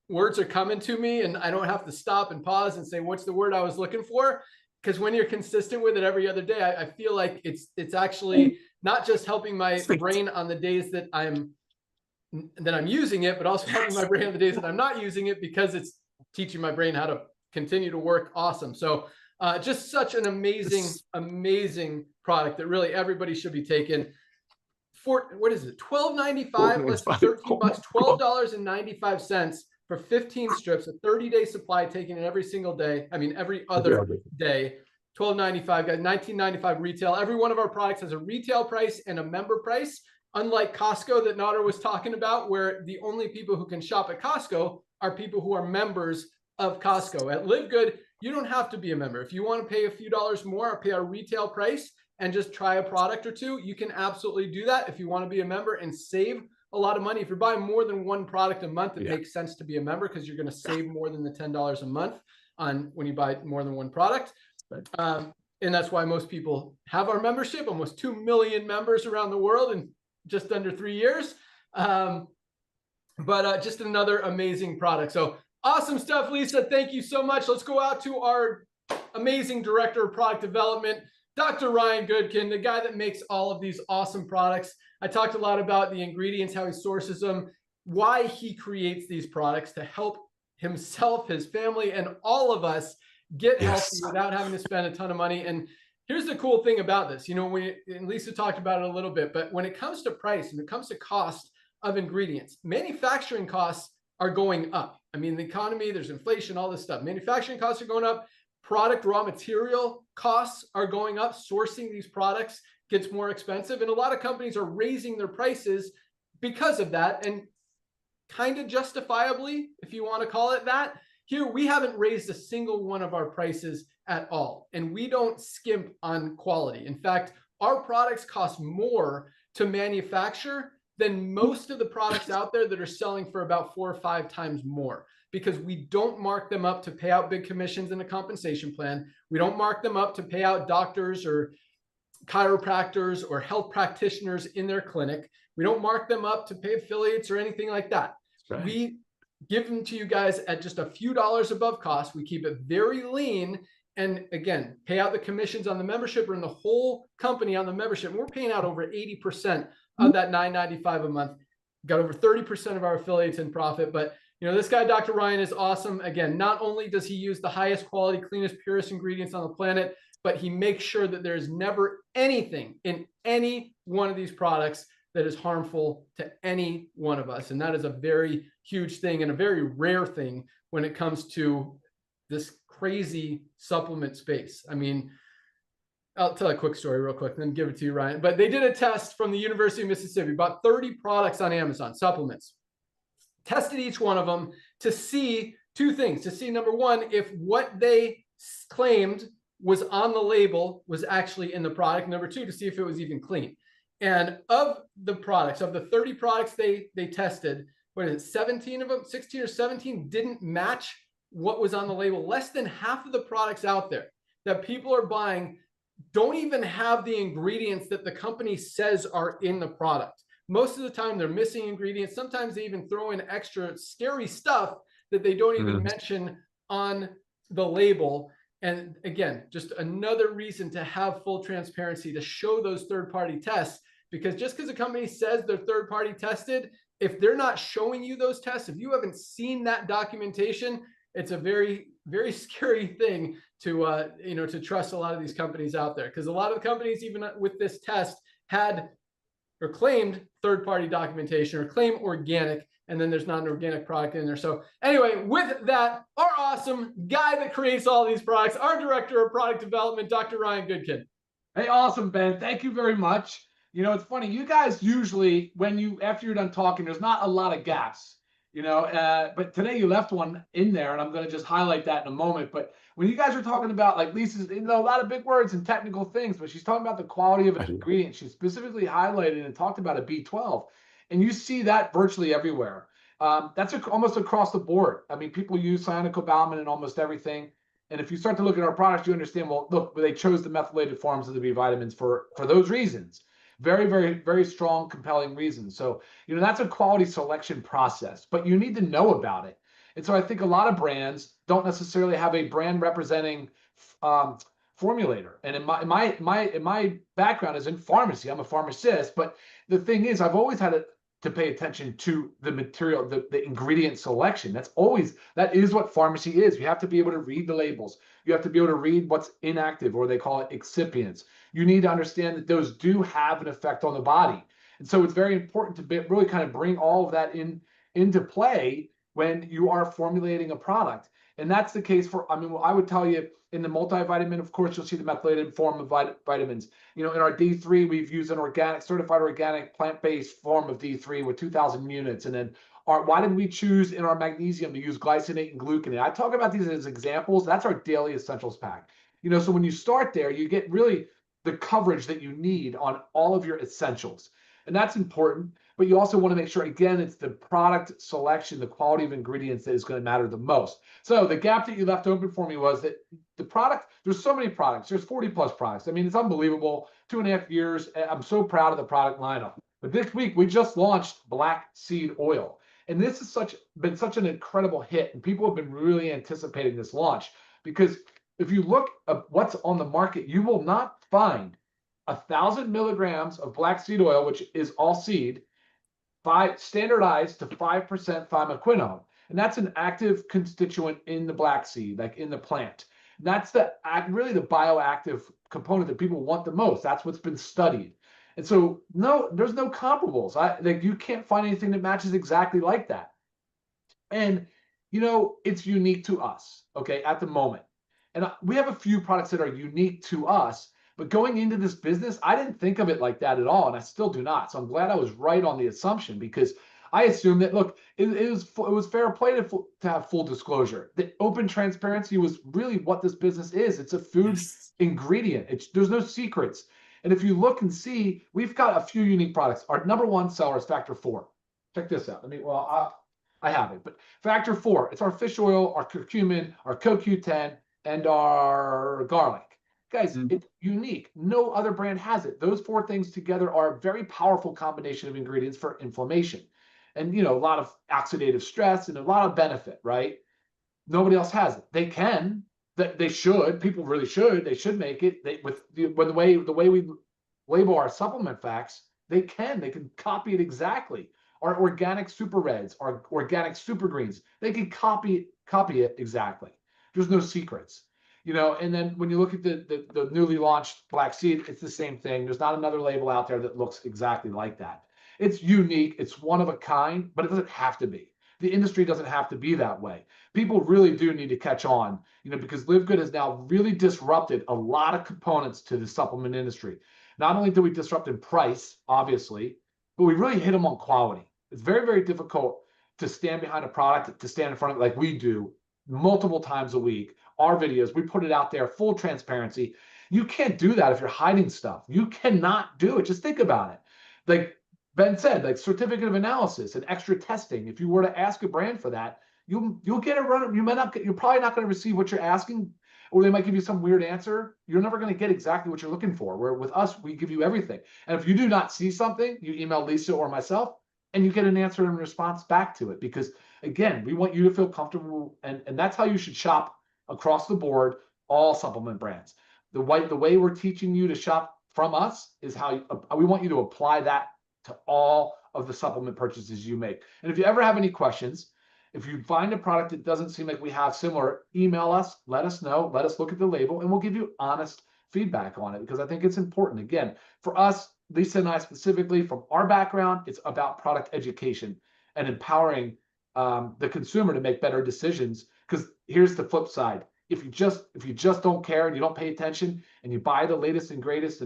words are coming to me, and I don't have to stop and pause and say, what's the word I was looking for? Because when you're consistent with it every other day, I feel like it's actually not just helping my brain on the days that I'm using it, but also helping my brain on the days that I'm not using it, because it's teaching my brain how to continue to work awesome. So just such an amazing product that really everybody should be taking. For what is it? $12.95, less than $13, $12.95 for 15 strips, a 30-day supply, taken in every single day. I mean, every other day. $12.95, guys, $19.95 retail. Every one of our products has a retail price and a member price. Unlike Costco that Nader was talking about, where the only people who can shop at Costco are people who are members of Costco. At LiveGood, you don't have to be a member. If you want to pay a few dollars more or pay our retail price and just try a product or two, you can absolutely do that if you want to be a member and save a lot of money. If you're buying more than one product a month, it makes sense to be a member because you're going to save more than the $10 a month when you buy more than one product. And that's why most people have our membership, almost 2 million members around the world in just under 3 years. But just another amazing product. So awesome stuff, Lisa. Thank you so much. Let's go out to our amazing director of product development, Dr. Ryan Goodkin, the guy that makes all of these awesome products. I talked a lot about the ingredients, how he sources them, why he creates these products to help himself, his family, and all of us get healthy without having to spend a ton of money. And Here's the cool thing about this. You know, and Lisa talked about it a little bit, but when it comes to price and it comes to cost of ingredients, manufacturing costs are going up. I mean, the economy, there's inflation, all this stuff. Manufacturing costs are going up. Product raw material costs are going up. Sourcing these products gets more expensive. And a lot of companies are raising their prices because of that. And kind of justifiably, if you want to call it that. Here, we haven't raised a single one of our prices at all. And we don't skimp on quality. In fact, our products cost more to manufacture than most of the products out there that are selling for about 4 or 5 times more, because we don't mark them up to pay out big commissions in a compensation plan. We don't mark them up to pay out doctors or chiropractors or health practitioners in their clinic. We don't mark them up to pay affiliates or anything like that. Right. We give them to you guys at just a few dollars above cost. We keep it very lean. And again, pay out the commissions on the membership or in the whole company on the membership. We're paying out over 80% of that $9.95 a month. Got over 30% of our affiliates in profit. But you know, this guy, Dr. Ryan, is awesome. Again, not only does he use the highest quality, cleanest, purest ingredients on the planet, but he makes sure that there's never anything in any one of these products that is harmful to any one of us. And that is a very huge thing and a very rare thing when it comes to this crazy supplement space. I mean, I'll tell a quick story real quick, and then give it to you, Ryan. But they did a test from the University of Mississippi, about 30 products on Amazon, supplements. Tested each one of them to see 2 things. To see, number one, if what they claimed was on the label was actually in the product. Number 2, to see if it was even clean. And of the products, of the 30 products they tested, what is it, 17 of them, 16 or 17 didn't match what was on the label. Less than half of the products out there that people are buying don't even have the ingredients that the company says are in the product. Most of the time they're missing ingredients. Sometimes they even throw in extra scary stuff that they don't even mention on the label. And again, just another reason to have full transparency, to show those third-party tests, because just because a company says they're third-party tested, if they're not showing you those tests, if you haven't seen that documentation, it's a very, very scary thing to, to trust a lot of these companies out there. Because a lot of the companies, even with this test, had or claimed third-party documentation or claim organic, and then there's not an organic product in there. So anyway, with that, our awesome guy that creates all these products, our director of product development, Dr. Ryan Goodkin. Hey, awesome, Ben. Thank you very much. You know, it's funny. You guys usually, after you're done talking, there's not a lot of gaps, but today you left one in there, and I'm going to just highlight that in a moment. But when you guys are talking about, like Lisa's, a lot of big words and technical things, but she's talking about the quality of an ingredient. She specifically highlighted and talked about a B12. And you see that virtually everywhere. That's almost across the board. I mean, people use cyanocobalamin in almost everything. And if you start to look at our products, you understand, well, look, they chose the methylated forms of the B vitamins for those reasons. Very, very, very strong, compelling reasons. So, that's a quality selection process, but you need to know about it. And so I think a lot of brands don't necessarily have a brand representing formulator. And in my background is in pharmacy. I'm a pharmacist, but the thing is, I've always had to pay attention to the material, the ingredient selection. That is what pharmacy is. You have to be able to read the labels. You have to be able to read what's inactive, or they call it excipients. You need to understand that those do have an effect on the body. And so it's very important to really kind of bring all of that into play when you are formulating a product. And that's the case I would tell you, in the multivitamin, of course, you'll see the methylated form of vitamins. In our D3, we've used an certified organic plant-based form of D3 with 2,000 units. And then why did we choose in our magnesium to use glycinate and gluconate? I talk about these as examples. That's our daily essentials pack. So when you start there, you get really the coverage that you need on all of your essentials. And that's important. But you also want to make sure, again, it's the product selection, the quality of ingredients that is going to matter the most. So the gap that you left open for me was that the product, there's so many products. There's 40 plus products. I mean, it's unbelievable. 2.5 years. I'm so proud of the product lineup. But this week, we just launched black seed oil. And this has been such an incredible hit. And people have been really anticipating this launch, because if you look at what's on the market, you will not find 1,000 milligrams of black seed oil, which is all seed, standardized to 5% thymoquinone. And that's an active constituent in the black seed, like in the plant. That's really the bioactive component that people want the most. That's what's been studied. And so no, there's no comparables. Like you can't find anything that matches exactly like that. And it's unique to us, okay, at the moment. And we have a few products that are unique to us, but going into this business, I didn't think of it like that at all, and I still do not. So I'm glad I was right on the assumption, because I assumed that, look, it was fair play to have full disclosure. The open transparency was really what this business is. It's a food ingredient. There's no secrets. And if you look and see, we've got a few unique products. Our number one seller is Factor 4. Check this out. I have it, but Factor 4, it's our fish oil, our curcumin, our CoQ10, and our garlic. Guys, it's unique. No other brand has it. Those 4 things together are a very powerful combination of ingredients for inflammation. And, a lot of oxidative stress and a lot of benefit, right? Nobody else has it. They can, they should, people really should, they should make it. The way we label our supplement facts, they can copy it exactly. Our organic super reds, our organic super greens, they can copy it exactly. There's no secrets, and then when you look at the newly launched black seed, it's the same thing. There's not another label out there that looks exactly like that. It's unique, it's one of a kind, but it doesn't have to be. The industry doesn't have to be that way. People really do need to catch on, because LiveGood has now really disrupted a lot of components to the supplement industry. Not only did we disrupt in price, obviously, but we really hit them on quality. It's very, very difficult to stand behind a product, to stand in front of it like we do multiple times a week. Our videos, we put it out there, full transparency. You can't do that if you're hiding stuff. You cannot do it. Just think about it. Like Ben said, like certificate of analysis and extra testing. If you were to ask a brand for that, you'll get a run. You're probably not going to receive what you're asking, or they might give you some weird answer. You're never going to get exactly what you're looking for. Where with us, we give you everything. And if you do not see something, you email Lisa or myself, and you get an answer and response back to it. Because again, we want you to feel comfortable, and that's how you should shop across the board, all supplement brands. The way we're teaching you to shop from us is how we want you to apply that to all of the supplement purchases you make. And if you ever have any questions, if you find a product that doesn't seem like we have similar, email us, let us know, let us look at the label, and we'll give you honest feedback on it, because I think it's important. Again, for us, Lisa and I specifically, from our background, it's about product education and empowering the consumer to make better decisions. Because here's the flip side: if you just don't care and you don't pay attention and you buy the latest and greatest,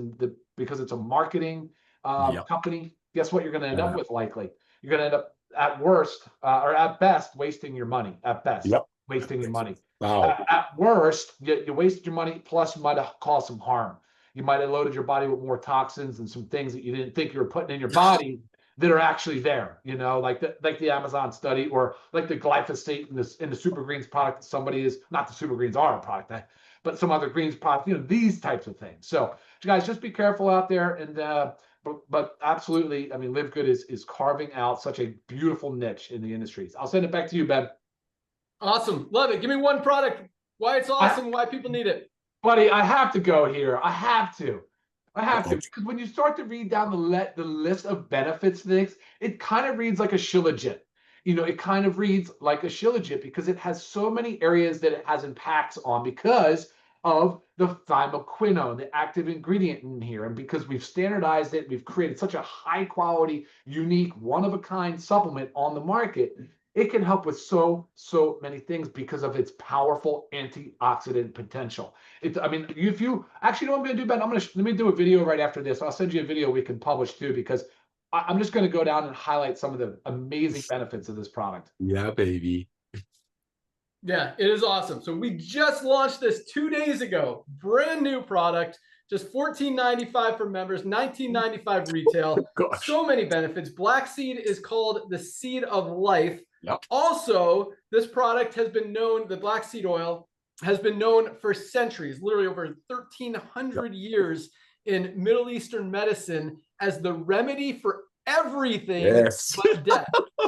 because it's a marketing company, guess what you're going to end up with? Likely, you're going to end up at worst or at best wasting your money. At best, wasting your money. Wow. At worst, you wasted your money. Plus, you might have caused some harm. You might have loaded your body with more toxins and some things that you didn't think you were putting in your body that are actually there, like the Amazon study, or like the glyphosate in the super greens product that somebody is, not the super greens are a product, but some other greens product, these types of things. So guys, just be careful out there. And but absolutely, I mean, LiveGood is carving out such a beautiful niche in the industries. I'll send it back to you, Ben. Awesome. Love it. Give me one product, why it's awesome, why people need it. Buddy, I have to go here. I have to, because when you start to read down the list of benefits things, it kind of reads like a shilajit. It kind of reads like a shilajit because it has so many areas that it has impacts on, because of the thymoquinone, the active ingredient in here. And because we've standardized it, we've created such a high quality, unique, one-of-a-kind supplement on the market. It can help with so many things because of its powerful antioxidant potential. If you actually know what I'm going to do, Ben, let me do a video right after this. I'll send you a video we can publish too, because I'm just going to go down and highlight some of the amazing benefits of this product. Yeah, baby. Yeah, it is awesome. So we just launched this 2 days ago. Brand new product, just $14.95 for members, $19.95 retail. Gosh. So many benefits. Black seed is called the seed of life. Yep. Also, this product has been known, the black seed oil has been known for centuries, literally over 1,300 years in Middle Eastern medicine, as the remedy for everything but death.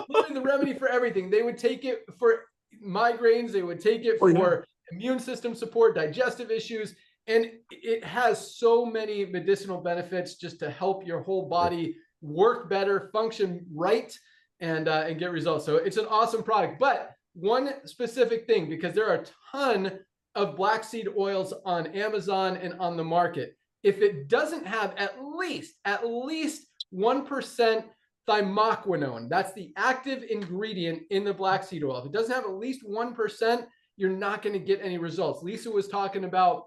Literally the remedy for everything. They would take it for migraines, they would take it for immune system support, digestive issues, and it has so many medicinal benefits just to help your whole body work better, function right, and get results. So it's an awesome product. But one specific thing, because there are a ton of black seed oils on Amazon and on the market. If it doesn't have at least 1% thymoquinone, that's the active ingredient in the black seed oil. If it doesn't have at least 1%, you're not going to get any results. Lisa was talking about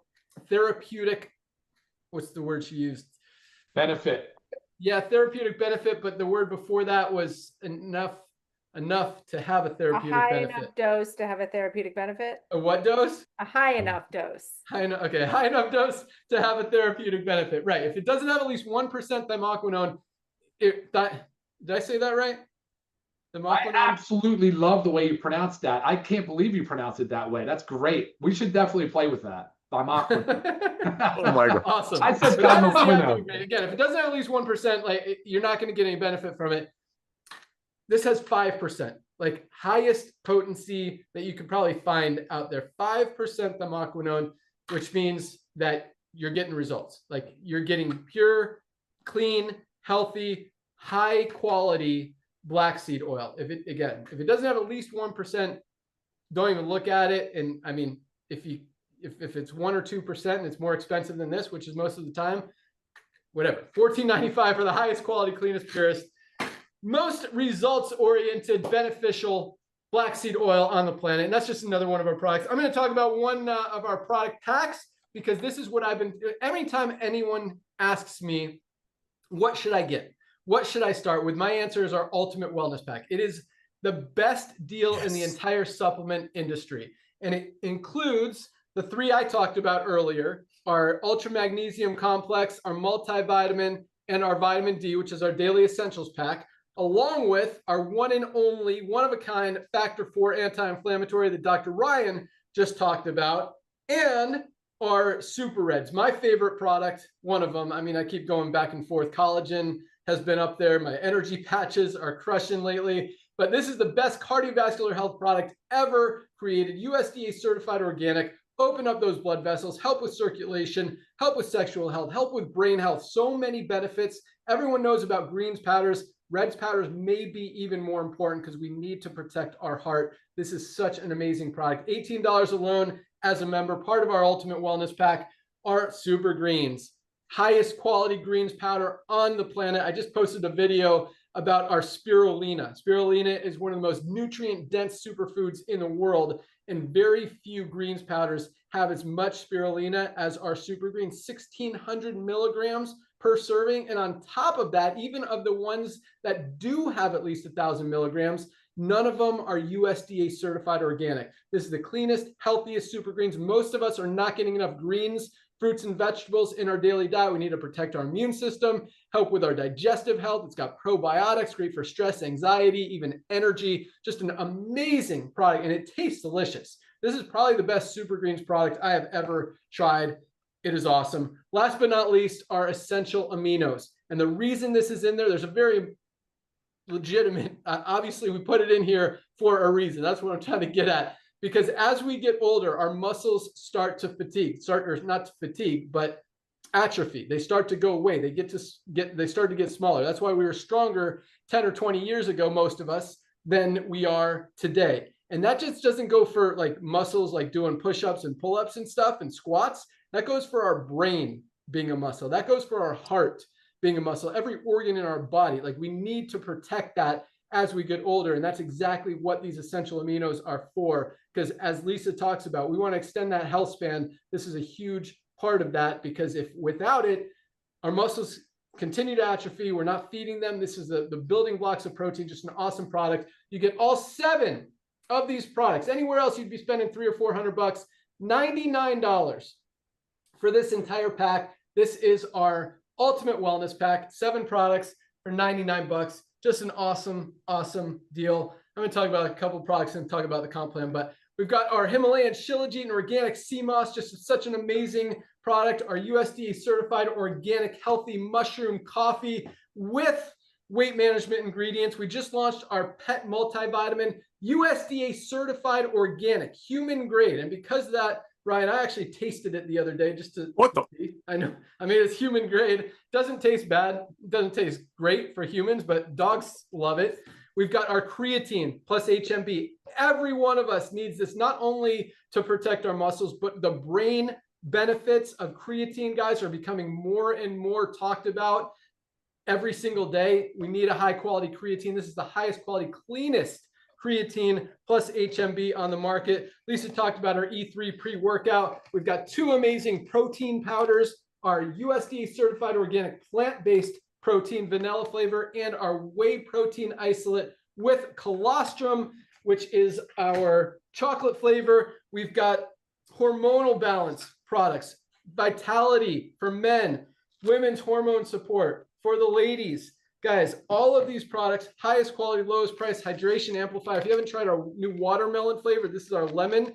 therapeutic, what's the word she used? Benefit. Yeah, therapeutic benefit, but the word before that was enough to have a therapeutic high benefit. enough dose to have a therapeutic benefit. A what dose? A high enough dose. High enough dose to have a therapeutic benefit. Right. If it doesn't have at least 1% thymoquinone, did I say that right? I absolutely love the way you pronounced that. I can't believe you pronounced it that way. That's great. We should definitely play with that. Thymoquinone. Oh my God. Awesome. I said But that is the thymoquinone. active ingredient. Again, if it doesn't have at least 1%, like you're not going to get any benefit from it. This has 5%, like highest potency that you could probably find out there. 5% thymoquinone, which means that you're getting results. Like you're getting pure, clean, healthy, high quality black seed oil. If it doesn't have at least 1%, don't even look at it. And I mean, if it's 1 or 2% and it's more expensive than this, which is most of the time, whatever, $14.95 for the highest quality, cleanest, purest, most results-oriented, beneficial black seed oil on the planet. And that's just another one of our products. I'm going to talk about one of our product packs, because this is what I've been, every time anyone asks me, what should I get? What should I start with? My answer is our Ultimate Wellness Pack. It is the best deal in the entire supplement industry. And it includes the 3 I talked about earlier, our Ultra Magnesium Complex, our multivitamin, and our vitamin D, which is our Daily Essentials Pack, along with our one and only, one-of-a-kind Factor 4 anti-inflammatory that Dr. Ryan just talked about, and our Super Reds, my favorite product, one of them. I mean, I keep going back and forth. Collagen has been up there. My energy patches are crushing lately. But this is the best cardiovascular health product ever created. USDA certified organic. Open up those blood vessels, help with circulation, help with sexual health, help with brain health. So many benefits. Everyone knows about greens powders. Reds powders may be even more important because we need to protect our heart. This is such an amazing product. $18 alone as a member, part of our Ultimate Wellness Pack, are Super Greens. Highest quality greens powder on the planet. I just posted a video about our spirulina. Spirulina is one of the most nutrient-dense superfoods in the world, and very few greens powders have as much spirulina as our Super Greens, 1,600 milligrams per serving. And on top of that, even of the ones that do have at least 1,000 milligrams, none of them are USDA certified organic. This is the cleanest, healthiest Super Greens. Most of us are not getting enough greens, fruits, and vegetables in our daily diet. We need to protect our immune system, help with our digestive health. It's got probiotics, great for stress, anxiety, even energy. Just an amazing product, and it tastes delicious. This is probably the best Super Greens product I have ever tried. It is awesome. Last but not least, our essential aminos. And the reason this is in there, there's a very legitimate, obviously we put it in here for a reason. That's what I'm trying to get at. Because as we get older, our muscles start to fatigue, or not to fatigue, but atrophy. They start to go away. They start to get smaller. That's why we were stronger 10 or 20 years ago, most of us, than we are today. And that just doesn't go for like muscles, like doing push-ups and pull-ups and stuff and squats. That goes for our brain being a muscle. That goes for our heart being a muscle, every organ in our body. Like we need to protect that as we get older. And that's exactly what these essential aminos are for. Because as Lisa talks about, we want to extend that health span. This is a huge part of that, because if without it, our muscles continue to atrophy. We're not feeding them. This is the building blocks of protein, just an awesome product. You get all 7 of these products. Anywhere else you'd be spending $300 or $400, $99 for this entire pack. This is our Ultimate Wellness Pack, 7 products for $99. Just an awesome, awesome deal. I'm going to talk about a couple of products and talk about the comp plan, but we've got our Himalayan Shilajit and Organic Sea Moss, just such an amazing product. Our USDA certified organic healthy mushroom coffee with weight management ingredients. We just launched our pet multivitamin, USDA certified organic, human grade. And because of that, Ryan, I actually tasted it the other day just to see. I know. I mean, it's human grade. Doesn't taste bad. Doesn't taste great for humans, but dogs love it. We've got our creatine plus HMB. Every one of us needs this, not only to protect our muscles, but the brain benefits of creatine, guys, are becoming more and more talked about every single day. We need a high quality creatine. This is the highest quality, cleanest creatine plus HMB on the market. Lisa talked about our E3 pre-workout. We've got 2 amazing protein powders, our USDA certified organic plant-based protein vanilla flavor, and our whey protein isolate with colostrum, which is our chocolate flavor. We've got hormonal balance products, vitality for men, women's hormone support for the ladies. Guys, all of these products, highest quality, lowest price, hydration amplifier. If you haven't tried our new watermelon flavor, this is our lemon.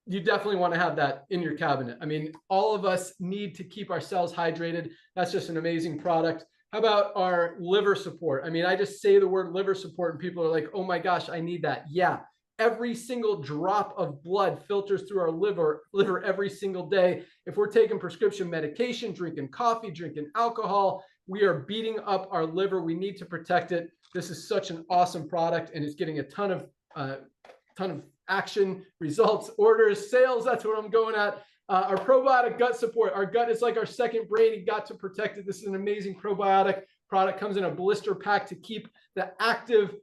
You definitely want to have that in your cabinet. I mean, all of us need to keep ourselves hydrated. That's just an amazing product. How about our liver support? I mean, I just say the word liver support and people are like, oh my gosh, I need that. Yeah. Every single drop of blood filters through our liver every single day. If we're taking prescription medication, drinking coffee, drinking alcohol, we are beating up our liver. We need to protect it. This is such an awesome product, and it's getting a ton of action, results, orders, sales. That's what I'm going at. Our probiotic gut support. Our gut is like our second brain. You got to protect it. This is an amazing probiotic product. Comes in a blister pack to keep the active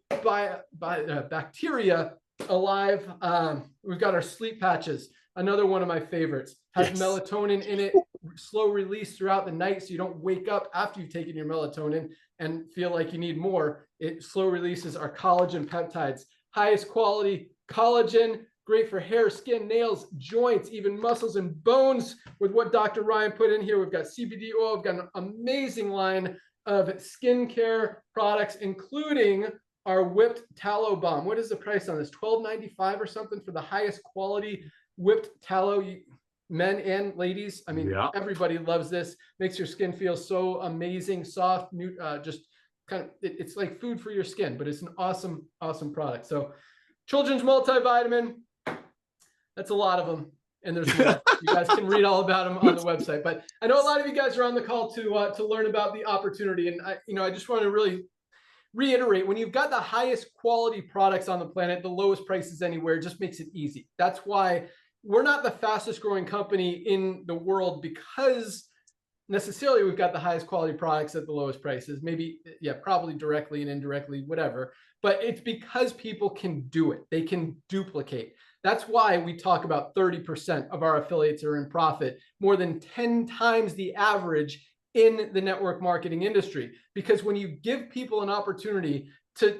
bacteria alive. We've got our sleep patches. Another one of my favorites. Has melatonin in it. Slow release throughout the night, so you don't wake up after you've taken your melatonin and feel like you need more. It slow releases our collagen peptides. Highest quality collagen, great for hair, skin, nails, joints, even muscles and bones. With what Dr. Ryan put in here, we've got CBD oil. We've got an amazing line of skincare products, including our whipped tallow balm. What is the price on this? $12.95 or something for the highest quality whipped tallow. Men and ladies, I mean, everybody loves this. Makes your skin feel so amazing, soft, just kind of, it's like food for your skin, but it's an awesome, awesome product. So children's multivitamin, that's a lot of them. And there's more. You guys can read all about them on the website. But I know a lot of you guys are on the call to learn about the opportunity. And I just want to really reiterate, when you've got the highest quality products on the planet, the lowest prices anywhere, it just makes it easy. That's why we're not the fastest growing company in the world, because necessarily we've got the highest quality products at the lowest prices. Maybe, probably directly and indirectly, whatever. But it's because people can do it. They can duplicate. That's why we talk about 30% of our affiliates are in profit, more than 10 times the average in the network marketing industry. Because when you give people an opportunity to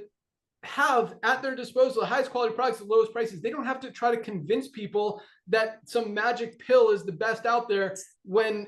have at their disposal the highest quality products at the lowest prices, they don't have to try to convince people that some magic pill is the best out there when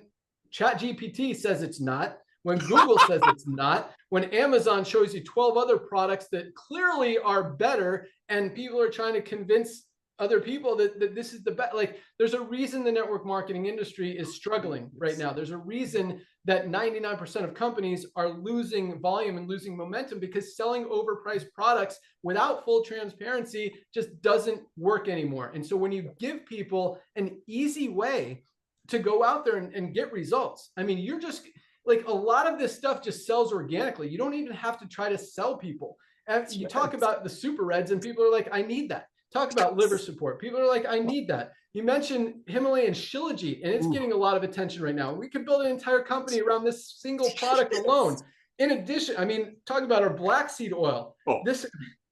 ChatGPT says it's not, when Google says it's not, when Amazon shows you 12 other products that clearly are better, and people are trying to convince other people that this is the best. Like, there's a reason the network marketing industry is struggling right now. There's a reason that 99% of companies are losing volume and losing momentum, because selling overpriced products without full transparency just doesn't work anymore. And so when you give people an easy way to go out there and get results, I mean, you're just like, a lot of this stuff just sells organically. You don't even have to try to sell people. And you talk about the super reds and people are like, I need that. Talk about liver support. People are like, I need that. You mentioned Himalayan Shilajit, and it's getting a lot of attention right now. We could build an entire company around this single product alone. In addition, I mean, talk about our black seed oil.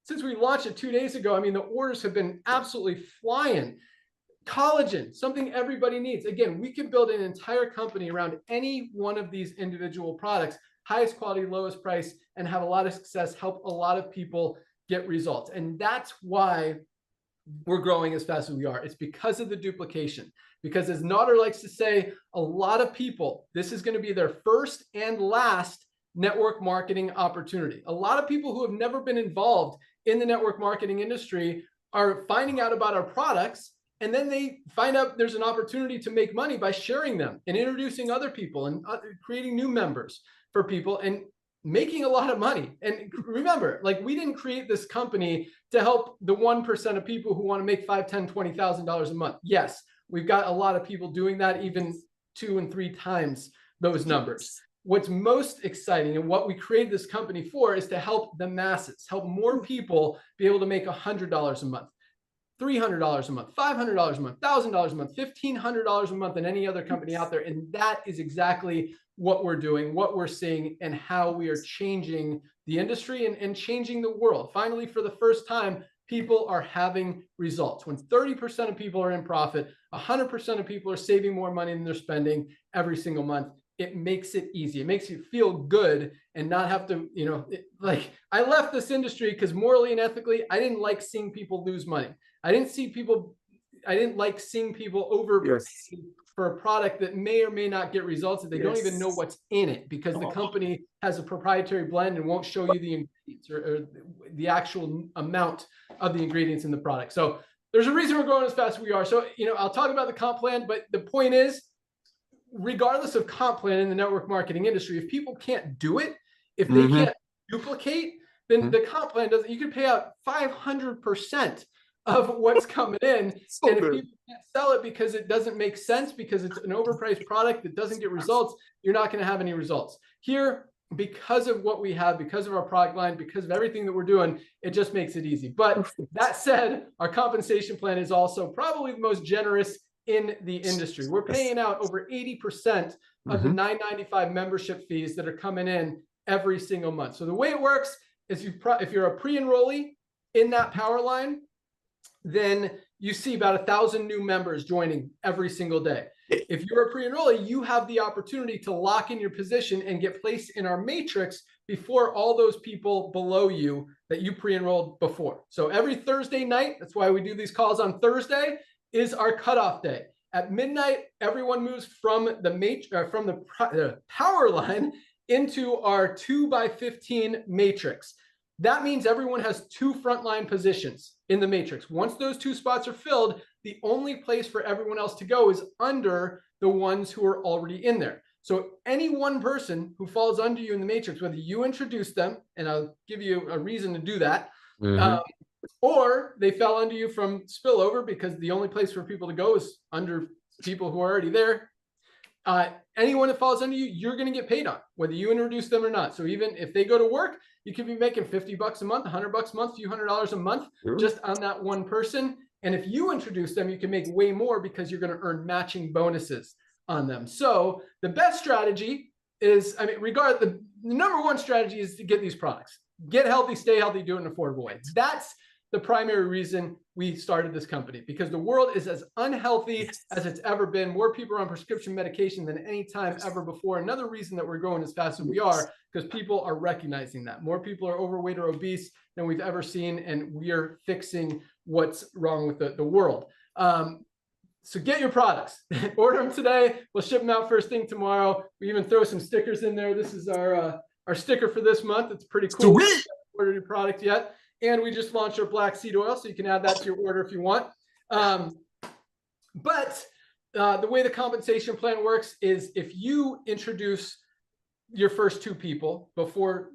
Since we launched it 2 days ago, I mean, the orders have been absolutely flying. Collagen, something everybody needs. Again, we could build an entire company around any one of these individual products, highest quality, lowest price, and have a lot of success, help a lot of people get results. And that's why we're growing as fast as we are. It's because of the duplication. Because, as Nader likes to say, a lot of people, this is going to be their first and last network marketing opportunity. A lot of people who have never been involved in the network marketing industry are finding out about our products, and then they find out there's an opportunity to make money by sharing them and introducing other people and creating new members for people and making a lot of money. And remember, like, we didn't create this company to help the 1% of people who want to make $5,000, $10,000, $20,000 a month. Yes, we've got a lot of people doing that, even 2 and 3 times those numbers. what's most exciting and what we created this company for is to help the masses, help more people be able to make $100 a month, $300 a month, $500 a month, $1,000 a month, $1,500 a month than any other company out there. And that is exactly what we're doing, what we're seeing, and how we are changing the industry and changing the world. Finally, for the first time, people are having results. When 30% of people are in profit, 100% of people are saving more money than they're spending every single month. It makes it easy. It makes you feel good and not have to, like I left this industry because morally and ethically, I didn't like seeing people lose money. I didn't like seeing people overpay for a product that may or may not get results that they don't even know what's in it, because the company has a proprietary blend and won't show you the ingredients or the actual amount of the ingredients in the product. So there's a reason we're growing as fast as we are. So, I'll talk about the comp plan, but the point is, regardless of comp plan in the network marketing industry, if people can't do it, if they can't duplicate, then the comp plan doesn't, you can pay out 500% of what's coming in. So and if good. people can't sell it because it doesn't make sense, because it's an overpriced product that doesn't get results, you're not going to have any results. Here, because of what we have, because of our product line, because of everything that we're doing, it just makes it easy. But that said, our compensation plan is also probably the most generous in the industry. We're paying out over 80% of the $9.95 membership fees that are coming in every single month. So the way it works is if you're a pre-enrollee in that power line, then you see about 1,000 new members joining every single day. If you're a pre-enrollee, you have the opportunity to lock in your position and get placed in our matrix before all those people below you that you pre-enrolled before. So every Thursday night, that's why we do these calls on Thursday, is our cutoff day. At midnight, everyone moves from the power line into our 2x15 matrix. That means everyone has 2 frontline positions in the matrix. Once those 2 spots are filled, the only place for everyone else to go is under the ones who are already in there. So any one person who falls under you in the matrix, whether you introduce them, and I'll give you a reason to do that, or they fell under you from spillover, because the only place for people to go is under people who are already there. Anyone that falls under you, you're going to get paid on, whether you introduce them or not. So even if they go to work, you could be making $50 a month, $100 a month, a few $100s a month just on that one person. And if you introduce them, you can make way more because you're going to earn matching bonuses on them. So the best strategy is, the number one strategy is to get these products. Get healthy, stay healthy, do it in an affordable way. That's the primary reason we started this company, because the world is as unhealthy as it's ever been. More people are on prescription medication than any time ever before. Another reason that we're growing as fast as we are, because people are recognizing that. More people are overweight or obese than we've ever seen, and we are fixing what's wrong with the world. So get your products, order them today. We'll ship them out first thing tomorrow. We even throw some stickers in there. This is our sticker for this month. It's pretty cool. We haven't ordered your product yet. And we just launched our black seed oil, so you can add that to your order if you want. But the way the compensation plan works is if you introduce your first 2 people before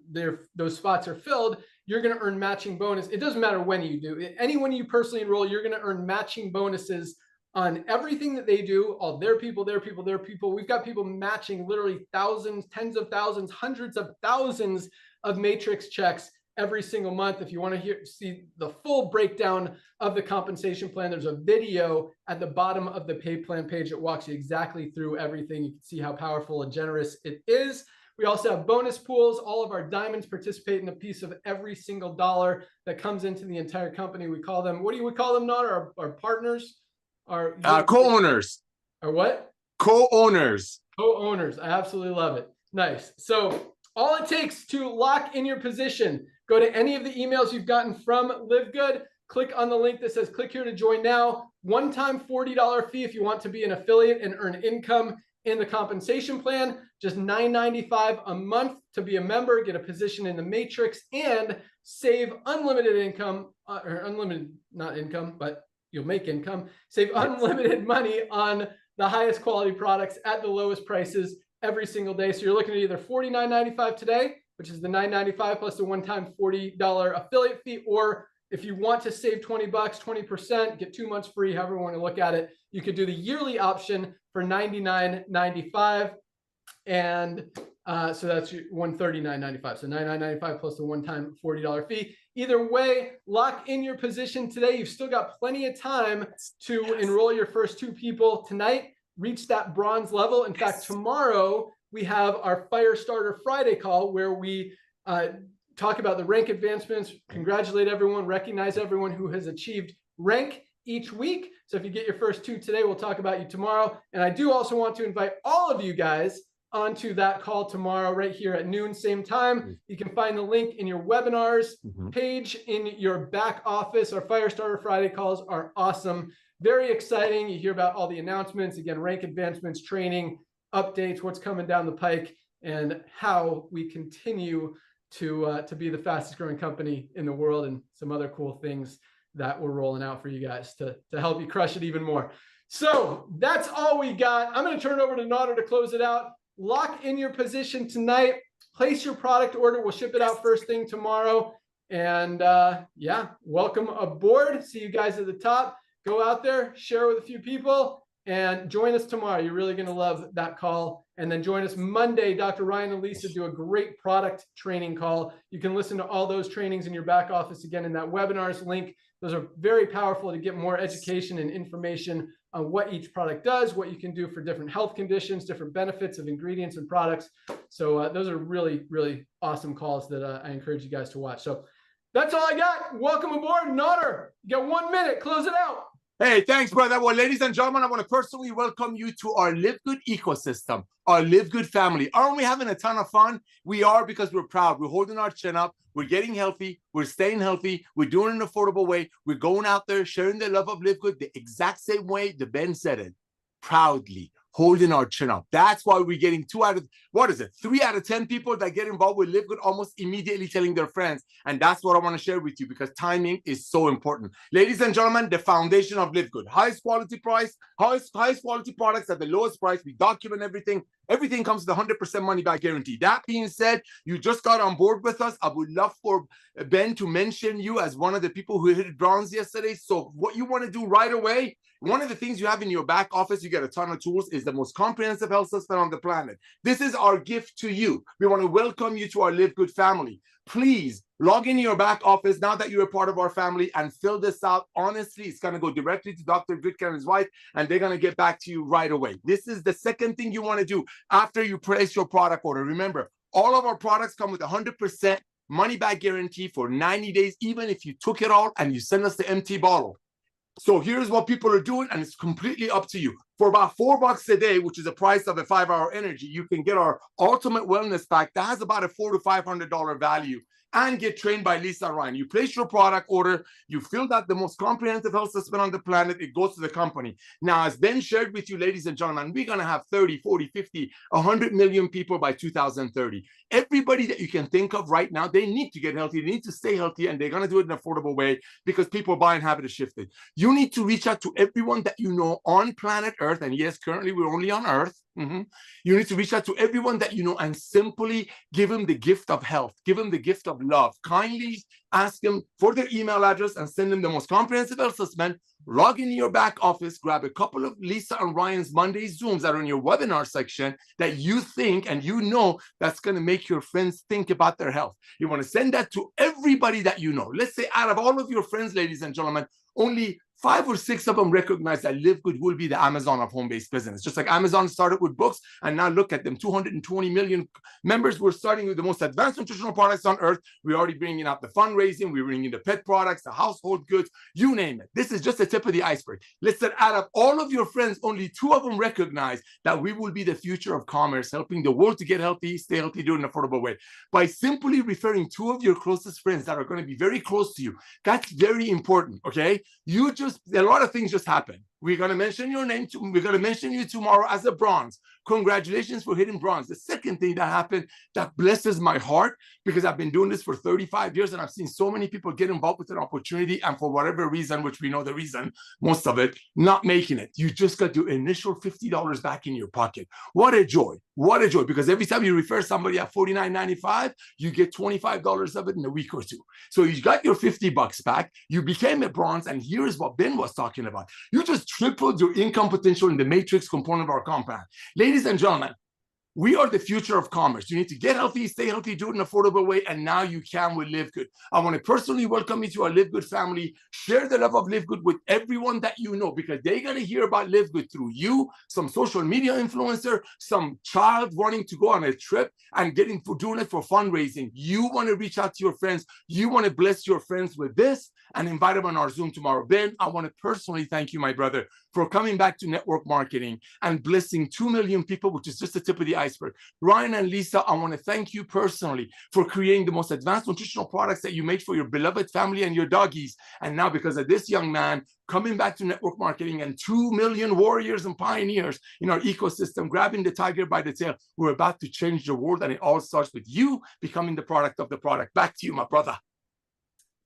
those spots are filled, you're going to earn matching bonus. It doesn't matter when you do. Anyone you personally enroll, you're going to earn matching bonuses on everything that they do, all their people. We've got people matching literally thousands, tens of thousands, hundreds of thousands of matrix checks every single month. If you want to see the full breakdown of the compensation plan, there's a video at the bottom of the pay plan page that walks you exactly through everything. You can see how powerful and generous it is. We also have bonus pools. All of our diamonds participate in a piece of every single dollar that comes into the entire company. We call them, what do we call them, Nod? Our partners? Our co-owners. Or what? Co-owners. Co-owners. I absolutely love it. Nice. So all it takes to lock in your position, go to any of the emails you've gotten from LiveGood, click on the link that says click here to join now. One-time $40 fee if you want to be an affiliate and earn income in the compensation plan. Just $9.95 a month to be a member, get a position in the matrix, and save unlimited income, or unlimited, not income, but you'll make income. Save unlimited money on the highest quality products at the lowest prices every single day. So you're looking at either $49.95 today, which is the $9.95 plus the one-time $40 affiliate fee, or if you want to save 20 bucks, 20%, get 2 months free, however you want to look at it, you could do the yearly option for $99.95. And So that's your $139.95. So $99.95 plus the one-time $40 fee. Either way, lock in your position today. You've still got plenty of time to enroll your first 2 people tonight. Reach that bronze level. In fact, tomorrow we have our Fire Starter Friday call where we talk about the rank advancements, congratulate everyone, recognize everyone who has achieved rank each week. So if you get your first 2 today, we'll talk about you tomorrow. And I do also want to invite all of you guys onto that call tomorrow right here at noon, same time. You can find the link in your webinars page in your back office. Our Fire Starter Friday calls are awesome. Very exciting. You hear about all the announcements, again, rank advancements, training, updates, what's coming down the pike, and how we continue to be the fastest growing company in the world, and some other cool things that we're rolling out for you guys to help you crush it even more. So that's all we got. I'm going to turn it over to Nader to close it out. Lock in your position tonight. Place your product order. We'll ship it out first thing tomorrow. And yeah, welcome aboard. See you guys at the top. Go out there, share with a few people, and join us tomorrow. You're really going to love that call. And then join us Monday. Dr. Ryan and Lisa do a great product training call. You can listen to all those trainings in your back office again in that webinars link. Those are very powerful to get more education and information on what each product does, what you can do for different health conditions, different benefits of ingredients and products. So those are really, really awesome calls that I encourage you guys to watch. So that's all I got. Welcome aboard. Nader, you got 1 minute. Close it out. Hey, thanks, brother. Well, ladies and gentlemen, I want to personally welcome you to our LiveGood ecosystem, our LiveGood family. Aren't we having a ton of fun? We are, because we're proud. We're holding our chin up. We're getting healthy. We're staying healthy. We're doing it in an affordable way. We're going out there, sharing the love of LiveGood the exact same way the Ben said it, proudly. Holding our chin up. That's why we're getting 3 out of 10 people that get involved with LiveGood almost immediately telling their friends. And that's what I want to share with you, because timing is so important. Ladies and gentlemen, the foundation of LiveGood. Highest quality price, highest quality products at the lowest price. We document everything. Everything comes with a 100% money back guarantee. That being said, you just got on board with us. I would love for Ben to mention you as one of the people who hit bronze yesterday. So what you want to do right away, one of the things you have in your back office, you get a ton of tools, is the most comprehensive health system on the planet. This is our gift to you. We want to welcome you to our LiveGood family. Please log in your back office now that you're a part of our family and fill this out. Honestly, it's going to go directly to Dr. Goodcare and his wife, and they're going to get back to you right away. This is the second thing you want to do after you place your product order. Remember, all of our products come with 100% money back guarantee for 90 days, even if you took it all and you send us the empty bottle. So here's what people are doing, and it's completely up to you. For about $4 a day, which is the price of a 5-hour energy, you can get our Ultimate Wellness Pack that has about a $400 to $500 value, and get trained by Lisa and Ryan. You place your product order, you filled out the most comprehensive health system on the planet, it goes to the company. Now, as Ben shared with you, ladies and gentlemen, we're gonna have 30, 40, 50, 100 million people by 2030. Everybody that you can think of right now, they need to get healthy, they need to stay healthy, and they're gonna do it in an affordable way because people buying habit has shifted. You need to reach out to everyone that you know on planet Earth, and yes, currently we're only on Earth. You need to reach out to everyone that you know and simply give them the gift of health, give them the gift of love. Kindly ask them for their email address and send them the most comprehensive health assessment. Log in your back office, grab a couple of Lisa and Ryan's Monday Zooms that are in your webinar section that you think and you know that's going to make your friends think about their health. You want to send that to everybody that you know. Let's say out of all of your friends, ladies and gentlemen, only 5 or 6 of them recognize that LiveGood will be the Amazon of home-based business. Just like Amazon started with books, and now look at them, 220 million members. We're starting with the most advanced nutritional products on earth. We're already bringing out the fundraising. We're bringing the pet products, the household goods, you name it. This is just the tip of the iceberg. Listen, out of all of your friends, only 2 of them recognize that we will be the future of commerce, helping the world to get healthy, stay healthy, do it in an affordable way. By simply referring 2 of your closest friends that are going to be very close to you, that's very important, okay? A lot of things just happen. We're going to mention your name. We're going to mention you tomorrow as a bronze. Congratulations for hitting bronze. The second thing that happened that blesses my heart, because I've been doing this for 35 years and I've seen so many people get involved with an opportunity and for whatever reason, which we know the reason, most of it, not making it. You just got your initial $50 back in your pocket. What a joy. What a joy. Because every time you refer somebody at $49.95, you get $25 of it in a week or 2. So you got your $50 back. You became a bronze. And here's what Ben was talking about. You just tripled your income potential in the matrix component of our compound. Ladies and gentlemen, We are the future of commerce. You need to get healthy, stay healthy, do it in an affordable way, and now you can with LiveGood. I want to personally welcome you to our LiveGood family. Share the love of LiveGood with everyone that you know, because they're going to hear about LiveGood through you, some social media influencer, some child wanting to go on a trip and doing it for fundraising. You want to reach out to your friends. You want to bless your friends with this and invite them on our Zoom tomorrow. Ben, I want to personally thank you, my brother, for coming back to network marketing and blessing 2 million people, which is just the tip of the iceberg. Ryan and Lisa, I want to thank you personally for creating the most advanced nutritional products that you make for your beloved family and your doggies. And now, because of this young man coming back to network marketing and 2 million warriors and pioneers in our ecosystem, grabbing the tiger by the tail, we're about to change the world. And it all starts with you becoming the product of the product. Back to you, my brother.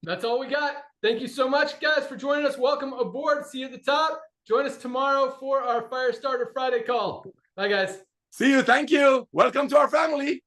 That's all we got. Thank you so much, guys, for joining us. Welcome aboard. See you at the top. Join us tomorrow for our Firestarter Friday call. Bye, guys. See you. Thank you. Welcome to our family.